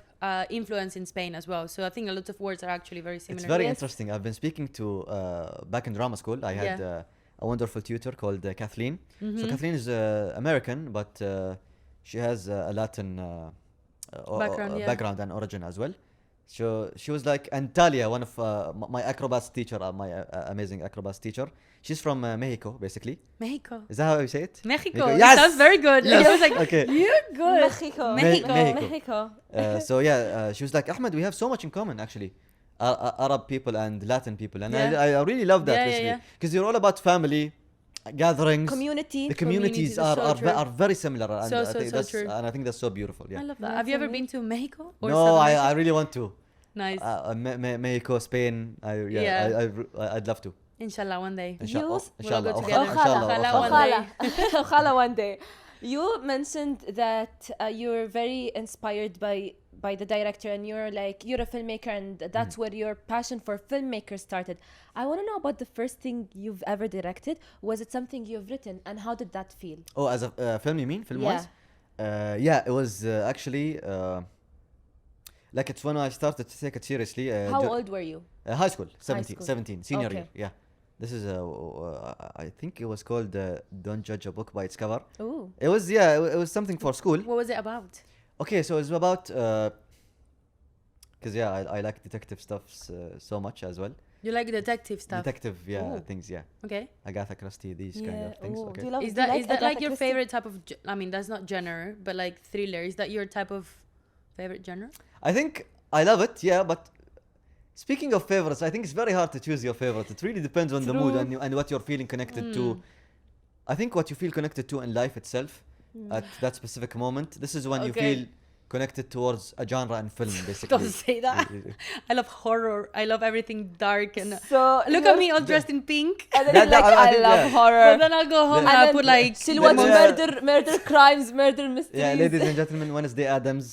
influence in Spain as well. So I think a lot of words are actually very similar.
It's very
Yes.
interesting. I've been speaking to back in drama school. I had
Yeah.
a wonderful tutor called Kathleen.
Mm-hmm.
So Kathleen is American, but she has a Latin background and origin as well. So she was like, and Talia, one of my acrobats teacher, my amazing acrobats teacher. She's from Mexico, basically.
Mexico.
Is that how you say it?
Mexico.
Yes!
It sounds very good.
Yes.
I was like,
Okay.
you're good.
Mexico.
Mexico.
Mexico.
So yeah, she was like, Ahmed, we have so much in common, actually. Arab people and Latin people. And
Yeah.
I really love that,
Yeah, yeah,
basically.
yeah.
Because you're all about family, gatherings.
Community.
The communities
Communities are so true.
are very similar. And
So,
I
so,
think
so
that's,
true.
And I think that's so beautiful. Yeah.
I love that.
Yeah,
Have you
for
ever
me.
been to Mexico? Or
No,
South
I
America?
really want to.
Nice.
Mexico, Spain. I'd love to.
Inshallah, one day.
Inshallah.
We'll go
Inshallah.
together.
Inshallah.
Ojalá one
Ojalá.
day.
Ojalá. Ojalá one day. You mentioned that you're very inspired by the director, and you're a filmmaker, and that's where your passion for filmmakers started. I want to know about the first thing you've ever directed. Was it something you've written, and how did that feel?
Oh, as a film, you mean? Film-wise? Yeah, it was actually... like it's when I started to take it seriously.
How old were you?
High school, 17,
school.
17 senior
Okay.
year. Yeah, this is I think it was called "Don't Judge a Book by Its Cover."
Ooh.
It was it was something for school.
What was it about?
Okay, so it's about because I like detective stuff so much as well.
You like detective stuff?
Detective,
Ooh.
things, yeah.
Okay.
Agatha Christie, these kind of things.
Ooh.
Okay.
Do you love,
Is
do you
that
Agatha
like your
Christie?
favorite type of? I mean, that's not genre, but like thriller. Is that your type of favorite genre?
I think I love it, yeah. But speaking of favorites, I think it's very hard to choose your favorite. It really depends on the mood and what you're feeling connected to. I think what you feel connected to in life itself at that specific moment. This is when you
Okay.
feel connected towards a genre and film, basically.
Don't say that. I love horror. I love everything dark and.
So
Look at me all dressed in pink.
And then
That-
you're like,
that- I
I
think,
love
yeah.
horror.
But then I'll go home and
And
I'll
then
put like.
she'll watch
Yeah.
murder crimes, murder mysteries.
Yeah, ladies and gentlemen, Wednesday Adams.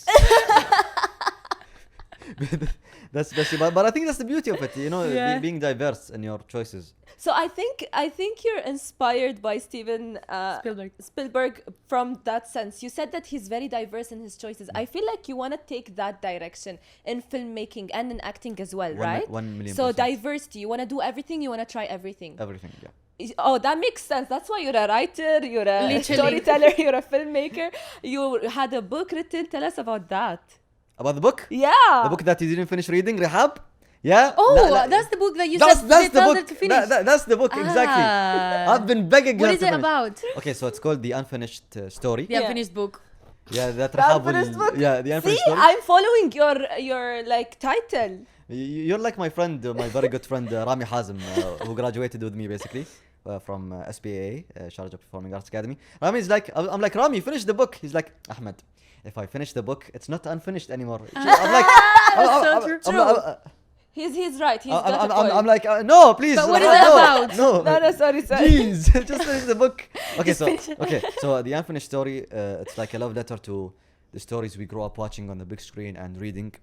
That's but I think that's the beauty of it, you know,
Yeah.
being diverse in your choices.
So I think you're inspired by Steven Spielberg from that sense. You said that he's very diverse in his choices. I feel like you want to take that direction in filmmaking and in acting as well, right?
1 million
So
percent.
diversity. You want to do everything. You want to try everything.
Everything, yeah.
Oh, that makes sense. That's why you're a writer, you're a
Literally.
storyteller, you're a filmmaker. You had a book written. Tell us about that.
About the book?
Yeah.
The book that you didn't finish reading, Rehab? Yeah?
Oh, that's the book that you
that's,
said
that's
they
the
told
book.
her to finish.
That's the book, exactly.
Ah.
I've been begging
What
her
is
to
it
finish.
about?
Okay, so it's called The Unfinished Story.
The
Yeah.
unfinished book.
Yeah, that
The
Rehab
Unfinished book.
Yeah, The Unfinished
See,
Story.
I'm following your like title.
You're like my friend, my very good friend Rami Hazem, who graduated with me basically from SPA, Sharjah Performing Arts Academy. Rami is like, I'm like, Rami, finish the book. He's like, Ahmed, if I finish the book, it's not unfinished anymore. I'm like,
That's so true.
He's right. He's got a point.
I'm like, no, please.
But what is
no,
it about?
No,
No, sorry.
Jeez, just finish the book. Okay,
finish it.
so The Unfinished Story, it's like a love letter to the stories we grew up watching on the big screen and reading,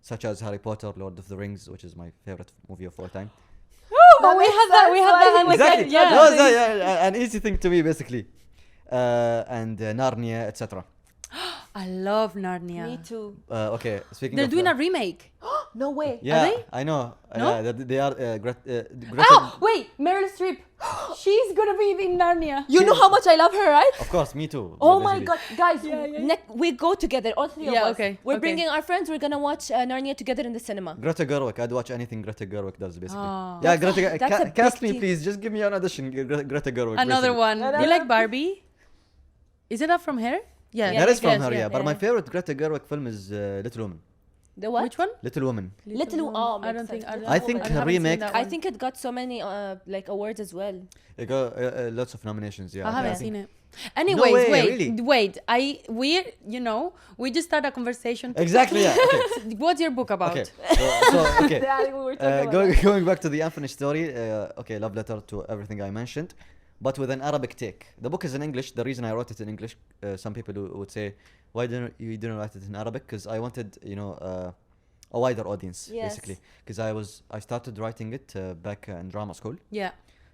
such as Harry Potter, Lord of the Rings, which is my favorite movie of all time.
But we have that. We have that. And
Exactly.
Yeah.
No, it's an easy thing to me, basically. And Narnia, etc.
I love Narnia.
Me too.
Okay, speaking
They're
of...
doing a remake.
No way.
Yeah,
they?
I know.
No?
Yeah, they are...
Oh, wait, Meryl Streep. She's gonna be in Narnia.
You know how much I love her, right?
Of course, me too.
Oh my
basically.
God, guys! We go together, all three of
Yeah,
us.
okay,
We're
okay.
bringing our friends. We're gonna watch Narnia together in the cinema.
Greta Gerwig. I'd watch anything Greta Gerwig does, basically.
Oh.
Yeah,
That's
Greta.
a big
Cast me,
deal.
please. Just give me an audition, Greta Gerwig.
Another
basically.
one. Do you like Barbie? Is it that from her? Yeah.
Yeah,
That is from
Yes,
her, yeah. But
yeah.
my favorite Greta Gerwig film is Little Woman.
The what?
Which one?
Little Woman.
Little. Oh,
I don't
makes
think.
sense.
I think
haven't
her
seen
remake-
that
I
one.
think it got so many like awards as well.
It got lots of nominations, yeah.
I haven't
think-
seen it. Anyways,
way, really?
wait. We just started a conversation.
Exactly, yeah. Okay.
What's your book about?
Okay. Okay.
Yeah, we were talking about
Going back to The Unfinished Story, okay, love letter to everything I mentioned, but with an Arabic take. The book is in English. The reason I wrote it in English, some people would say, why didn't you write it in Arabic? Because I wanted, a wider audience,
Yes.
basically. Because I started writing it back in drama school.
Yeah.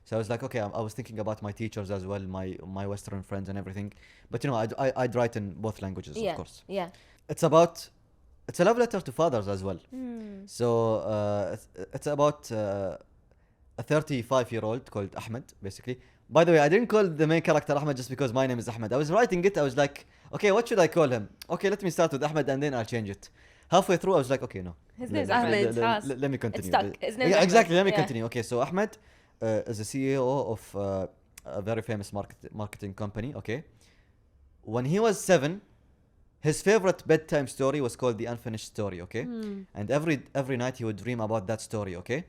So I was like, okay, I was thinking about my teachers as well, my Western friends and everything. But I'd write in both languages,
Yeah.
of course.
Yeah.
It's a love letter to fathers as well. So it's about a 35-year-old called Ahmed, basically. By the way, I didn't call the main character Ahmed just because my name is Ahmed. I was writing it, I was like, okay, what should I call him? Okay, let me start with Ahmed and then I'll change it. Halfway through, I was like, okay, no.
His
Le-
name's
le-
Ahmed,
le-
fast.
Let me continue.
stuck. His name's
Yeah,
Ahmed.
exactly, let me
Yeah.
continue. Okay, so Ahmed is a CEO of a very famous marketing company, okay? When he was 7, his favorite bedtime story was called The Unfinished Story, okay? And every night he would dream about that story, okay?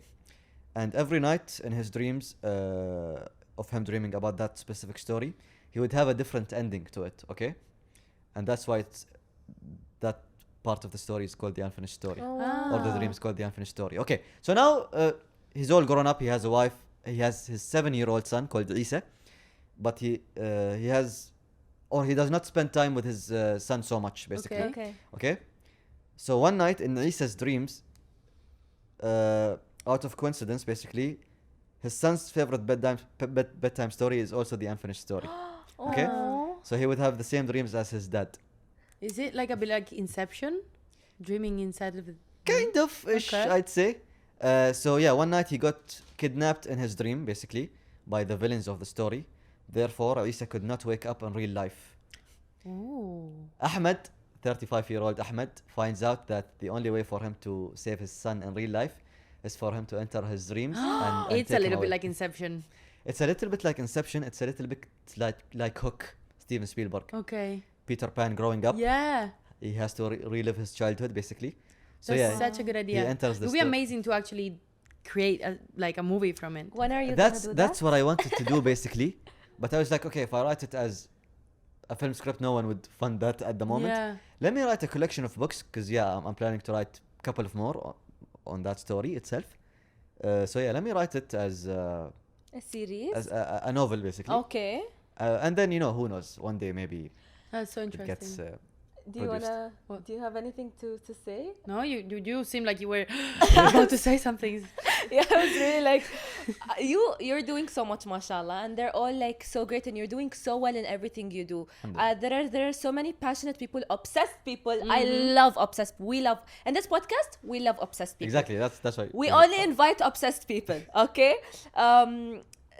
And every night in his dreams of him dreaming about that specific story, he would have a different ending to it, okay? And that's why that part of the story is called The Unfinished Story. Or the dream is called The Unfinished Story. Okay, so now he's all grown up, he has a wife, he has his 7-year-old son called Isa, but he does not spend time with his son so much, basically.
Okay.
Okay? So one night in Isa's dreams, out of coincidence, basically, his son's favorite bedtime story is also The Unfinished Story. Okay? So he would have the same dreams as his dad.
Is it like a bit like Inception? Dreaming inside of it.
Kind of ish,
Okay.
I'd say. So yeah, one night he got kidnapped in his dream, basically, by the villains of the story. Therefore, Isa could not wake up in real life.
Oh.
Ahmed, 35-year-old Ahmed, finds out that the only way for him to save his son in real life is for him to enter his dreams and
It's
take
a
him
little bit
away.
like Inception.
It's a little bit like Inception. It's a little bit like Hook, Steven Spielberg.
Okay.
Peter Pan growing up.
Yeah.
He has to relive his childhood, basically. So
That's
yeah,
such a good idea.
he enters
It
the
would be
story.
amazing to actually create a movie from it.
When are you
That's
gonna do
that's
that?
what I wanted to do, basically. But I was like, okay, if I write it as a film script, no one would fund that at the moment.
Yeah.
Let me write a collection of books, because yeah, I'm planning to write a couple of more on that story itself. So yeah, let me write it as
A series.
a novel, basically.
Okay.
And then who knows? One day maybe
That's so
it
interesting.
gets.
Do you
produced.
wanna?
What?
Do you have anything to say?
No, you seem like you were about to say something.
Yeah, I was really like, you're doing so much, mashallah, and they're all like so great, and you're doing so well in everything you do. There are so many passionate people, obsessed people. I love obsessed. We love, and this podcast, we love obsessed people.
Exactly. That's right.
We
Yeah.
only invite obsessed people. Okay.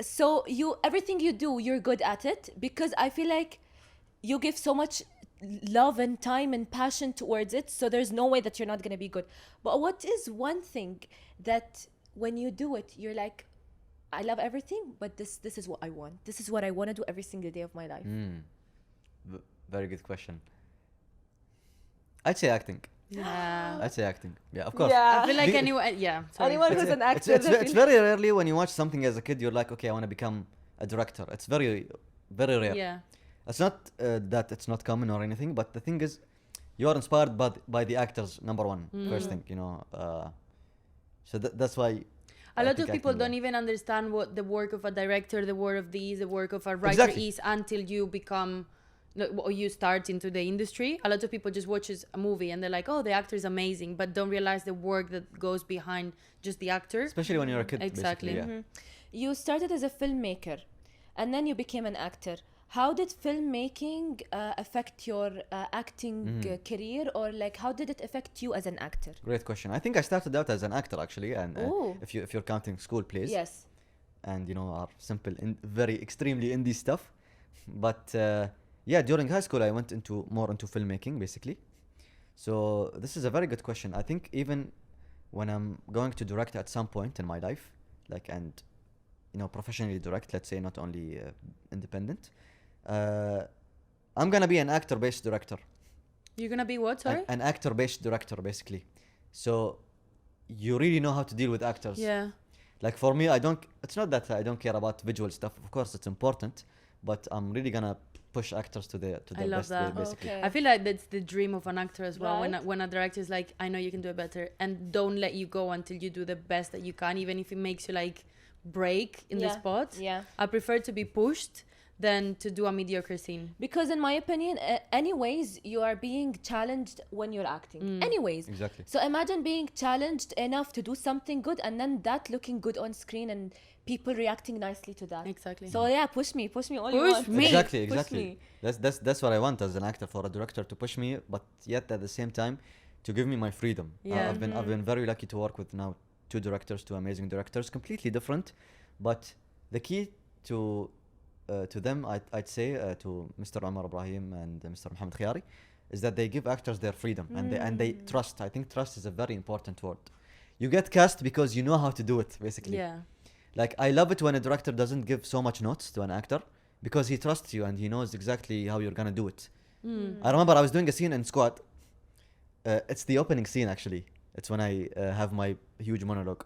So everything you do, you're good at it, because I feel like you give so much love and time and passion towards it, so there's no way that you're not going to be good. But what is one thing that when you do it, you're like, I love everything, but this is what I want. This is what I want to do every single day of my life.
Very good question. I'd say acting.
Yeah.
I'd say acting. Yeah, of course.
Yeah.
I feel like
The-
anyone. Yeah. Sorry.
Anyone who's an actor.
It's very rarely when you watch something as a kid, you're like, okay, I want to become a director. It's very, very rare.
Yeah.
It's not that it's not common or anything, but the thing is, you are inspired by the actors, number one, first thing, you know. So that's why.
A
I
lot
think
of people
acting,
don't
yeah.
even understand what the work of a director, the work of the work of a writer
Exactly.
is until you become, or you start into the industry. A lot of people just watches a movie and they're like, oh, the actor is amazing, but don't realize the work that goes behind just the actor.
Especially when you're a kid.
Exactly.
Basically, yeah.
You started as a filmmaker, and then you became an actor. How did filmmaking affect your acting career, or like how did it affect you as an actor?
Great question. I think I started out as an actor actually, and
Ooh.
if you're counting school plays,
Yes.
and you know our simple, very extremely indie stuff, but yeah, during high school I went more into filmmaking basically. So this is a very good question. I think even when I'm going to direct at some point in my life, like, and you know, professionally direct, let's say, not only independent, I'm gonna be an actor-based director.
You're gonna be what? Sorry.
An actor-based director basically. So you really know how to deal with actors.
Yeah.
Like for me, it's not that I don't care about visual stuff. Of course, it's important, but I'm really gonna push actors to their
I love
best
that.
basically.
Okay.
I feel like that's the dream of an actor as well.
Right.
When a director is like, I know you can do it better, and don't let you go until you do the best that you can, even if it makes you like break in the
Yeah.
spot.
Yeah.
I prefer to be pushed than to do a mediocre scene.
Because in my opinion, anyways, you are being challenged when you're acting. Anyways.
Exactly.
So imagine being challenged enough to do something good, and then that looking good on screen and people reacting nicely to that.
Exactly.
So yeah, push me all you
Push
want.
me.
Exactly,
Push
exactly.
me.
That's what I want as an actor, for a director to push me, but yet at the same time to give me my freedom.
Yeah.
I've been very lucky to work with now two amazing directors, completely different, but the key to them, I'd say, to Mr. Omar Ibrahim and Mr. Mohammed Khiyari, is that they give actors their freedom and they trust. I think trust is a very important word. You get cast because you know how to do it, basically.
Yeah.
Like, I love it when a director doesn't give so much notes to an actor because he trusts you and he knows exactly how you're gonna do it. I remember I was doing a scene in Squad. It's the opening scene actually. It's when I have my huge monologue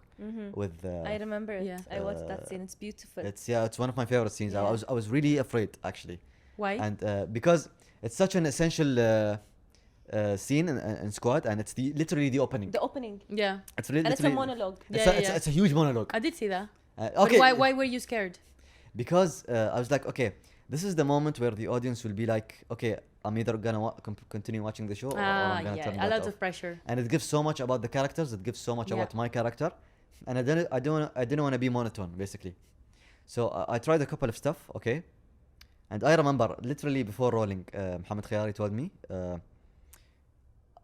with.
I remember it.
Yeah.
I watched that scene. It's beautiful.
It's one of my favorite scenes.
Yeah.
I was really afraid actually,
Why?
and because it's such an essential scene in Squad, and it's literally the opening.
The opening.
Yeah.
It's
And it's a
literally
monologue.
It's a huge monologue.
I did see that.
Okay.
But why were you scared?
Because I was like, okay, this is the moment where the audience will be like, okay, I'm either gonna continue watching the show or I'm gonna turn
a
that
lot
off.
of pressure.
And it gives so much about the characters. It gives so much
Yeah.
about my character, and I didn't want to be monotone basically. So I tried a couple of stuff, okay, and I remember literally before rolling, Mohammed Khiyari told me,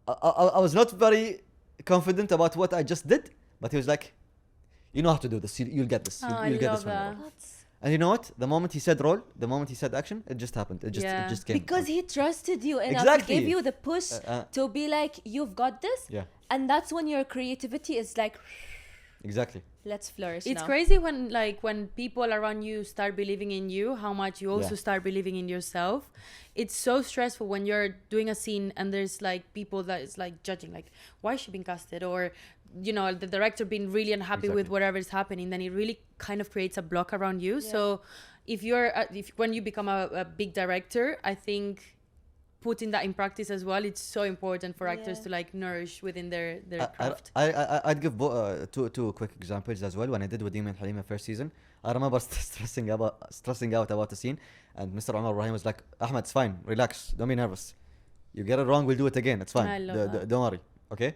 I was not very confident about what I just did, but he was like, you know how to do this. You'll get this.
Oh, I
You'll get
love
this one.
that.
That's
And you know what? The moment he said roll, the moment he said action, it just happened. It
Yeah.
just came.
because he trusted you enough.
Exactly.
He gave you the push
Uh,
to be like, you've got this.
Yeah,
And that's when your creativity is like,
exactly.
let's flourish
It's
now.
crazy when people around you start believing in you, how much you also
Yeah.
start believing in yourself. It's so stressful when you're doing a scene and there's like people that is like judging, like, why is she being casted? Or, you know, the director being really unhappy with
Exactly.
whatever is happening. Then it really kind of creates a block around you. So if when you become a big director, I think putting that in practice as well, it's so important for actors
Yeah.
to like nourish within their craft.
I'd give two quick examples as well. When I did with Emin Halima first season, I remember stressing out about the scene, and Mr. Omar Ibrahim was like, Ahmed, it's fine, relax, don't be nervous. You get it wrong, we'll do it again. It's fine.
I love that.
Don't worry. Okay.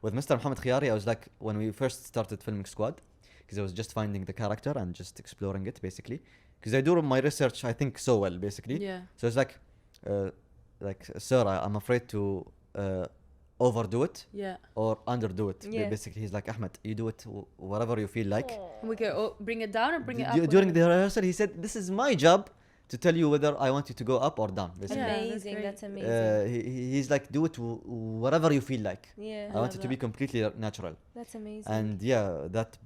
With Mr. Mohammed Khiyari, I was like, when we first started filming Squad, because I was just finding the character and just exploring it basically. Because I do my research, I think, so well basically.
Yeah.
So it's like, sir, I'm afraid to overdo it
Yeah.
or underdo it.
Yeah.
Basically, he's like, Ahmed, you do it whatever you feel like.
We can bring it down or bring it up.
During the
whatever.
rehearsal, he said, this is my job to tell you whether I want you to go up or down, basically.
Yeah, that's
Amazing.
great.
That's amazing.
He's like, do it whatever you feel like.
Yeah.
I want it
love
to be
that.
completely natural.
That's amazing.
And yeah, that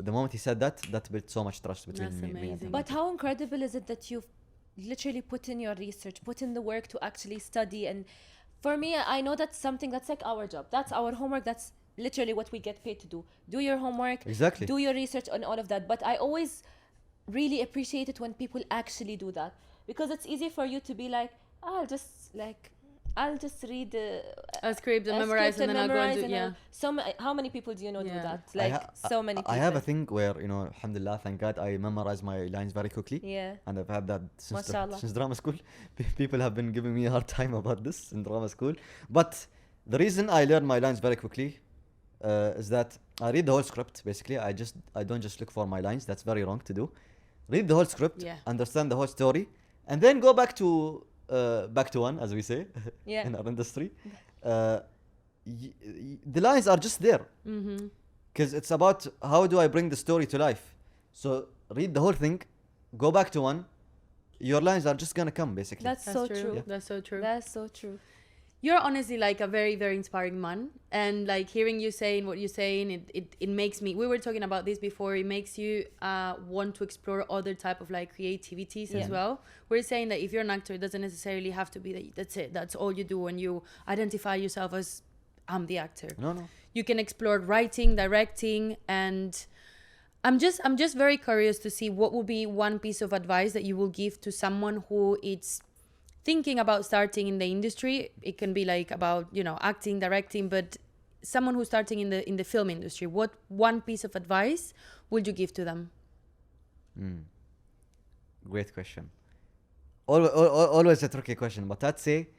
the moment he said that, that built so much trust between
That's
me and
amazing.
him.
But how incredible is it that you've literally put in your research, put in the work to actually study? And for me, I know that's something that's like our job. That's our homework. That's literally what we get paid to do. Do your homework,
Exactly.
do your research on all of that. But I always really appreciate it when people actually do that, because it's easy for you to be like, I'll just read
A script and memorize and then I'll go and do, yeah.
how many people do you know do
Yeah.
that? Like so many people.
I have a thing where, you know, alhamdulillah, thank God, I memorize my lines very quickly.
Yeah.
And I've had that
Mashallah.
since drama school. People have been giving me a hard time about this in drama school. But the reason I learn my lines very quickly is that I read the whole script, basically. I don't just look for my lines. That's very wrong to do. Read the whole script,
Yeah.
understand the whole story, and then go back to one, as we say,
Yeah.
in our industry. The lines are just there.
Mm-hmm.
Because it's about how do I bring the story to life. So read the whole thing, go back to one, your lines are just gonna come, basically.
That's so true.
Yeah.
That's so true.
That's so true.
You're honestly like a very, very inspiring man. And like hearing you saying what you're saying, it makes me, we were talking about this before, it makes you want to explore other type of like creativities as
Yeah.
well. We're saying that if you're an actor, it doesn't necessarily have to be that that's it, that's all you do and you identify yourself as, I'm the actor.
No.
You can explore writing, directing, and I'm just very curious to see what would be one piece of advice that you will give to someone who is thinking about starting in the industry. It can be like about, you know, acting, directing, but someone who's starting in the film industry. What one piece of advice would you give to them?
Great question. Always a tricky question, but I'd say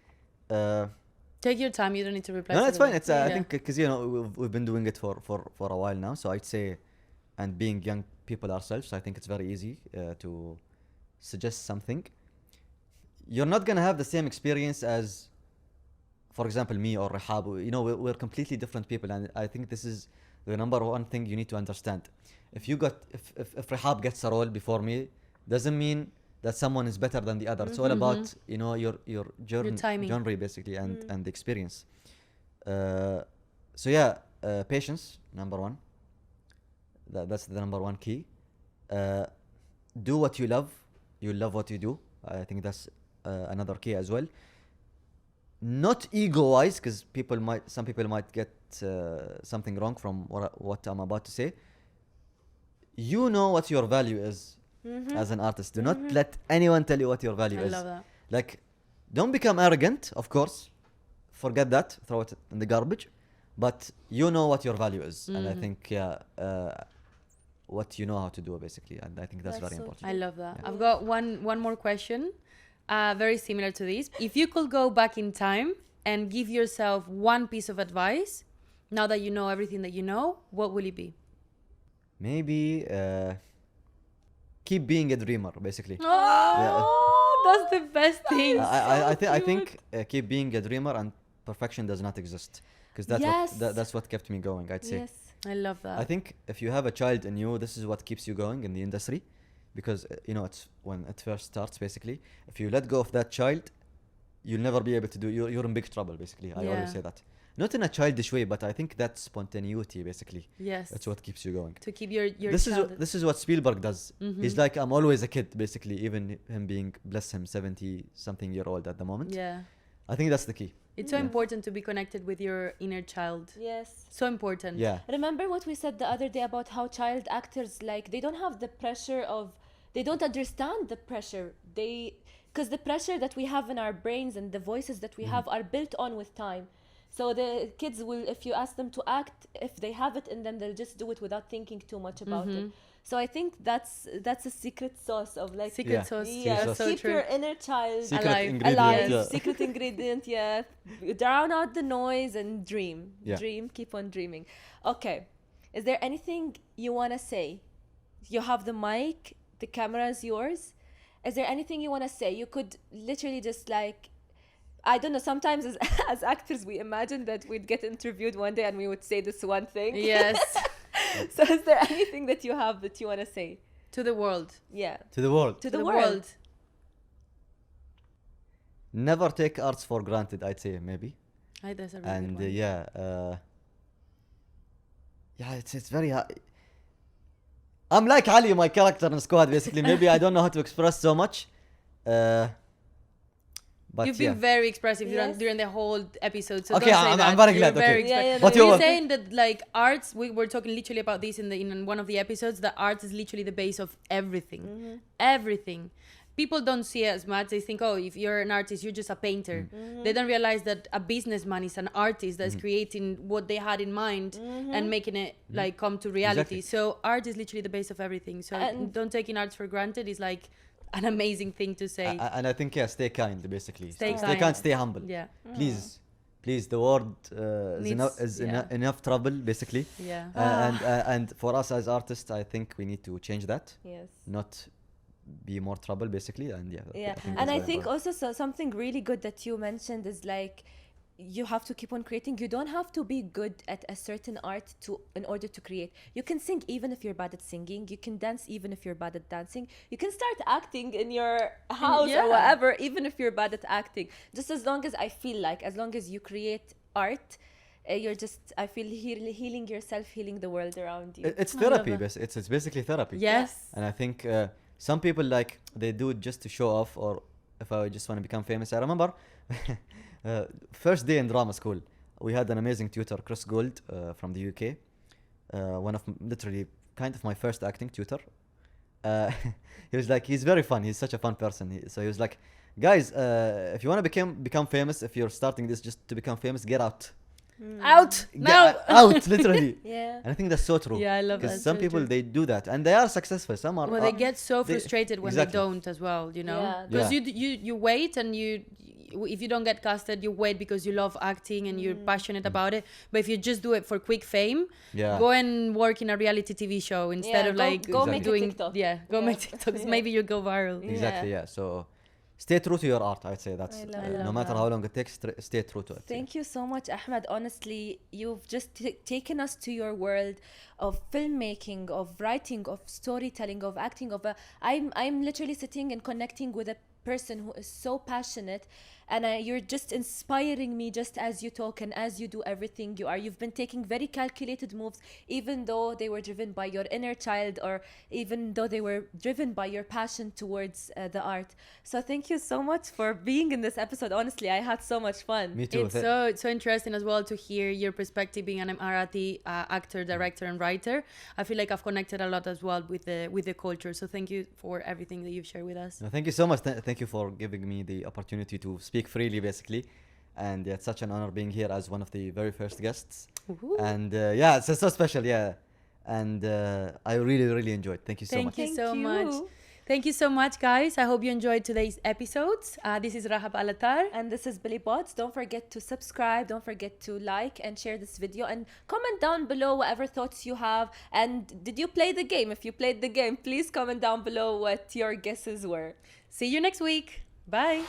Take your time. You don't need to reply.
no,
to
it's
them.
fine. It's I think because, you know, we've been doing it for a while now, so I'd say, and being young people ourselves, I think it's very easy to suggest something. You're not gonna have the same experience as, for example, me or Rahab. You know, we're completely different people, and I think this is the number one thing you need to understand. If Rahab gets a role before me, doesn't mean that someone is better than the other. It's all about, you know, your
timing.
genre, basically, and the experience. So yeah, patience, number one. That's the number one key. Do what you love. You love what you do. I think that's another key as well. Not ego-wise, because some people might get something wrong from what I'm about to say. You know what your value is as an artist. Do not let anyone tell you what your value
I
is.
love that.
Like, don't become arrogant, of course. Forget that. Throw it in the garbage. But you know what your value is. And I think, what you know how to do, basically. And I think that's very
so
important.
I love that.
Yeah.
I've got one more question, very similar to this. If you could go back in time and give yourself one piece of advice, now that you know everything that you know, what will it be?
Maybe keep being a dreamer, basically.
Oh, that's the best thing.
I think keep being a dreamer, and perfection does not exist. Because that's what kept me going, I'd say.
Yes.
I love that.
I think if you have a child in you, this is what keeps you going in the industry, because you know, it's when it first starts, basically. If you let go of that child, you'll never be able to do. You're in big trouble, basically. I
Yeah.
always say that, not in a childish way, but I think that spontaneity, basically,
Yes.
that's what keeps you going.
To keep your
This is what Spielberg does. He's like, I'm always a kid, basically, even him being, bless him, 70 something year old at the moment.
Yeah.
I think that's the key.
It's so important to be connected with your inner child.
Yes.
So important.
Yeah.
Remember what we said the other day about how child actors, like, they don't have the pressure of, they don't understand the pressure. Because the pressure that we have in our brains and the voices that we have are built on with time. So the kids will, if you ask them to act, if they have it in them, they'll just do it without thinking too much about it. So I think that's a secret sauce of, like,
Secret sauce.
yeah,
That's so
keep
true.
your inner child
Secret
Alive.
ingredient.
alive.
Yeah.
Secret ingredient, yeah. Drown out the noise and dream.
Yeah.
Dream, keep on dreaming. Okay. Is there anything you want to say? You have the mic, the camera is yours. Is there anything you want to say? You could literally just, like, I don't know, sometimes as, as actors, we imagine that we'd get interviewed one day and we would say this one thing.
Yes.
So is there anything that you have that you want to say?
To the world.
Yeah.
To the world.
To the world.
Never take arts for granted, I'd say, maybe.
That's a really
And
good one.
yeah, it's very I'm like Ali, my character in Squad, basically. Maybe I don't know how to express so much. But
You've
yeah.
been very expressive
Yes.
during the whole episode. So
Okay,
don't say
I'm
that.
very
You're
glad,
very
okay.
Yeah,
expressive.
yeah,
What
no,
you
You're
want?
saying that like arts, we were talking literally about this in one of the episodes, that arts is literally the base of everything.
Mm-hmm.
Everything. People don't see it as much. They think, oh, if you're an artist, you're just a painter.
Mm-hmm.
They don't realize that a businessman is an artist that's creating what they had in mind
Mm-hmm.
and making it like come to reality.
Exactly.
So art is literally the base of everything. So
And-
don't taking arts for granted is like an amazing thing to say.
And I think, yeah, stay kind, basically.
Stay
Stay kind,
kind.
stay humble.
Yeah.
Please, the world
Needs- yeah.
enough trouble, basically.
Yeah.
And for us as artists, I think we need to change that,
Yes.
not be more trouble, basically. And yeah.
Yeah,
think
and
that's
I
very
think
important.
also something really good that you mentioned is like you have to keep on creating. You don't have to be good at a certain art in order to create. You can sing even if you're bad at singing. You can dance even if you're bad at dancing. You can start acting in your house
Yeah.
or whatever, even if you're bad at acting. Just as long as I feel like, as long as you create art, you're just, I feel, healing yourself, healing the world around you.
It's
I love
therapy,
that.
it's basically therapy.
Yes.
And I think some people, like, they do it just to show off, or if I just want to become famous. I remember first day in drama school, we had an amazing tutor, Chris Gold, from the UK. One of literally kind of my first acting tutor. He was like, he's very fun. He's such a fun person. So he was like, guys, if you want to become famous, if you're starting this just to become famous, get out.
Out now.
Out, literally.
Yeah.
And I think that's so true.
Yeah, I love that.
Because some
So
people,
true.
they do that and they are successful. Some are.
Well, they get so
they-
frustrated when
exactly.
they don't as well, you know.
Yeah.
Because
Yeah.
you wait and if you don't get casted, you wait because you love acting and you're passionate about it. But if you just do it for quick fame,
Yeah.
go and work in a reality TV show instead
Yeah,
of
go-
like
go make a
doing
TikTok.
Yeah, go
Yeah.
make TikToks.
Yeah.
Maybe you go viral.
Exactly, yeah. So stay true to your art, I'd say. That's
I love
no
that.
matter how long it takes, stay true to it.
Thank you so much, Ahmed. Honestly, you've just taken us to your world of filmmaking, of writing, of storytelling, of acting. I'm literally sitting and connecting with a person who is so passionate, and you're just inspiring me just as you talk and as you do everything you are. You've been taking very calculated moves, even though they were driven by your inner child, or even though they were driven by your passion towards the art. So thank you so much for being in this episode. Honestly, I had so much fun.
Me too.
It's so interesting as well to hear your perspective being an Emirati actor, director, and writer. I feel like I've connected a lot as well with the culture. So thank you for everything that you've shared with us.
No, thank you so much. Thank you for giving me the opportunity to speak freely, basically. And yeah, it's such an honor being here as one of the very first guests.
Woohoo.
And yeah, it's so special, yeah. And I really, really enjoyed. Thank you so
Thank
much.
you
Thank
so
you.
much. Thank you so much, guys. I hope you enjoyed today's episodes. This is Rahab Alatar.
And this is Billy Bots. Don't forget to subscribe. Don't forget to like and share this video. And comment down below whatever thoughts you have. And did you play the game? If you played the game, please comment down below what your guesses were.
See you next week. Bye.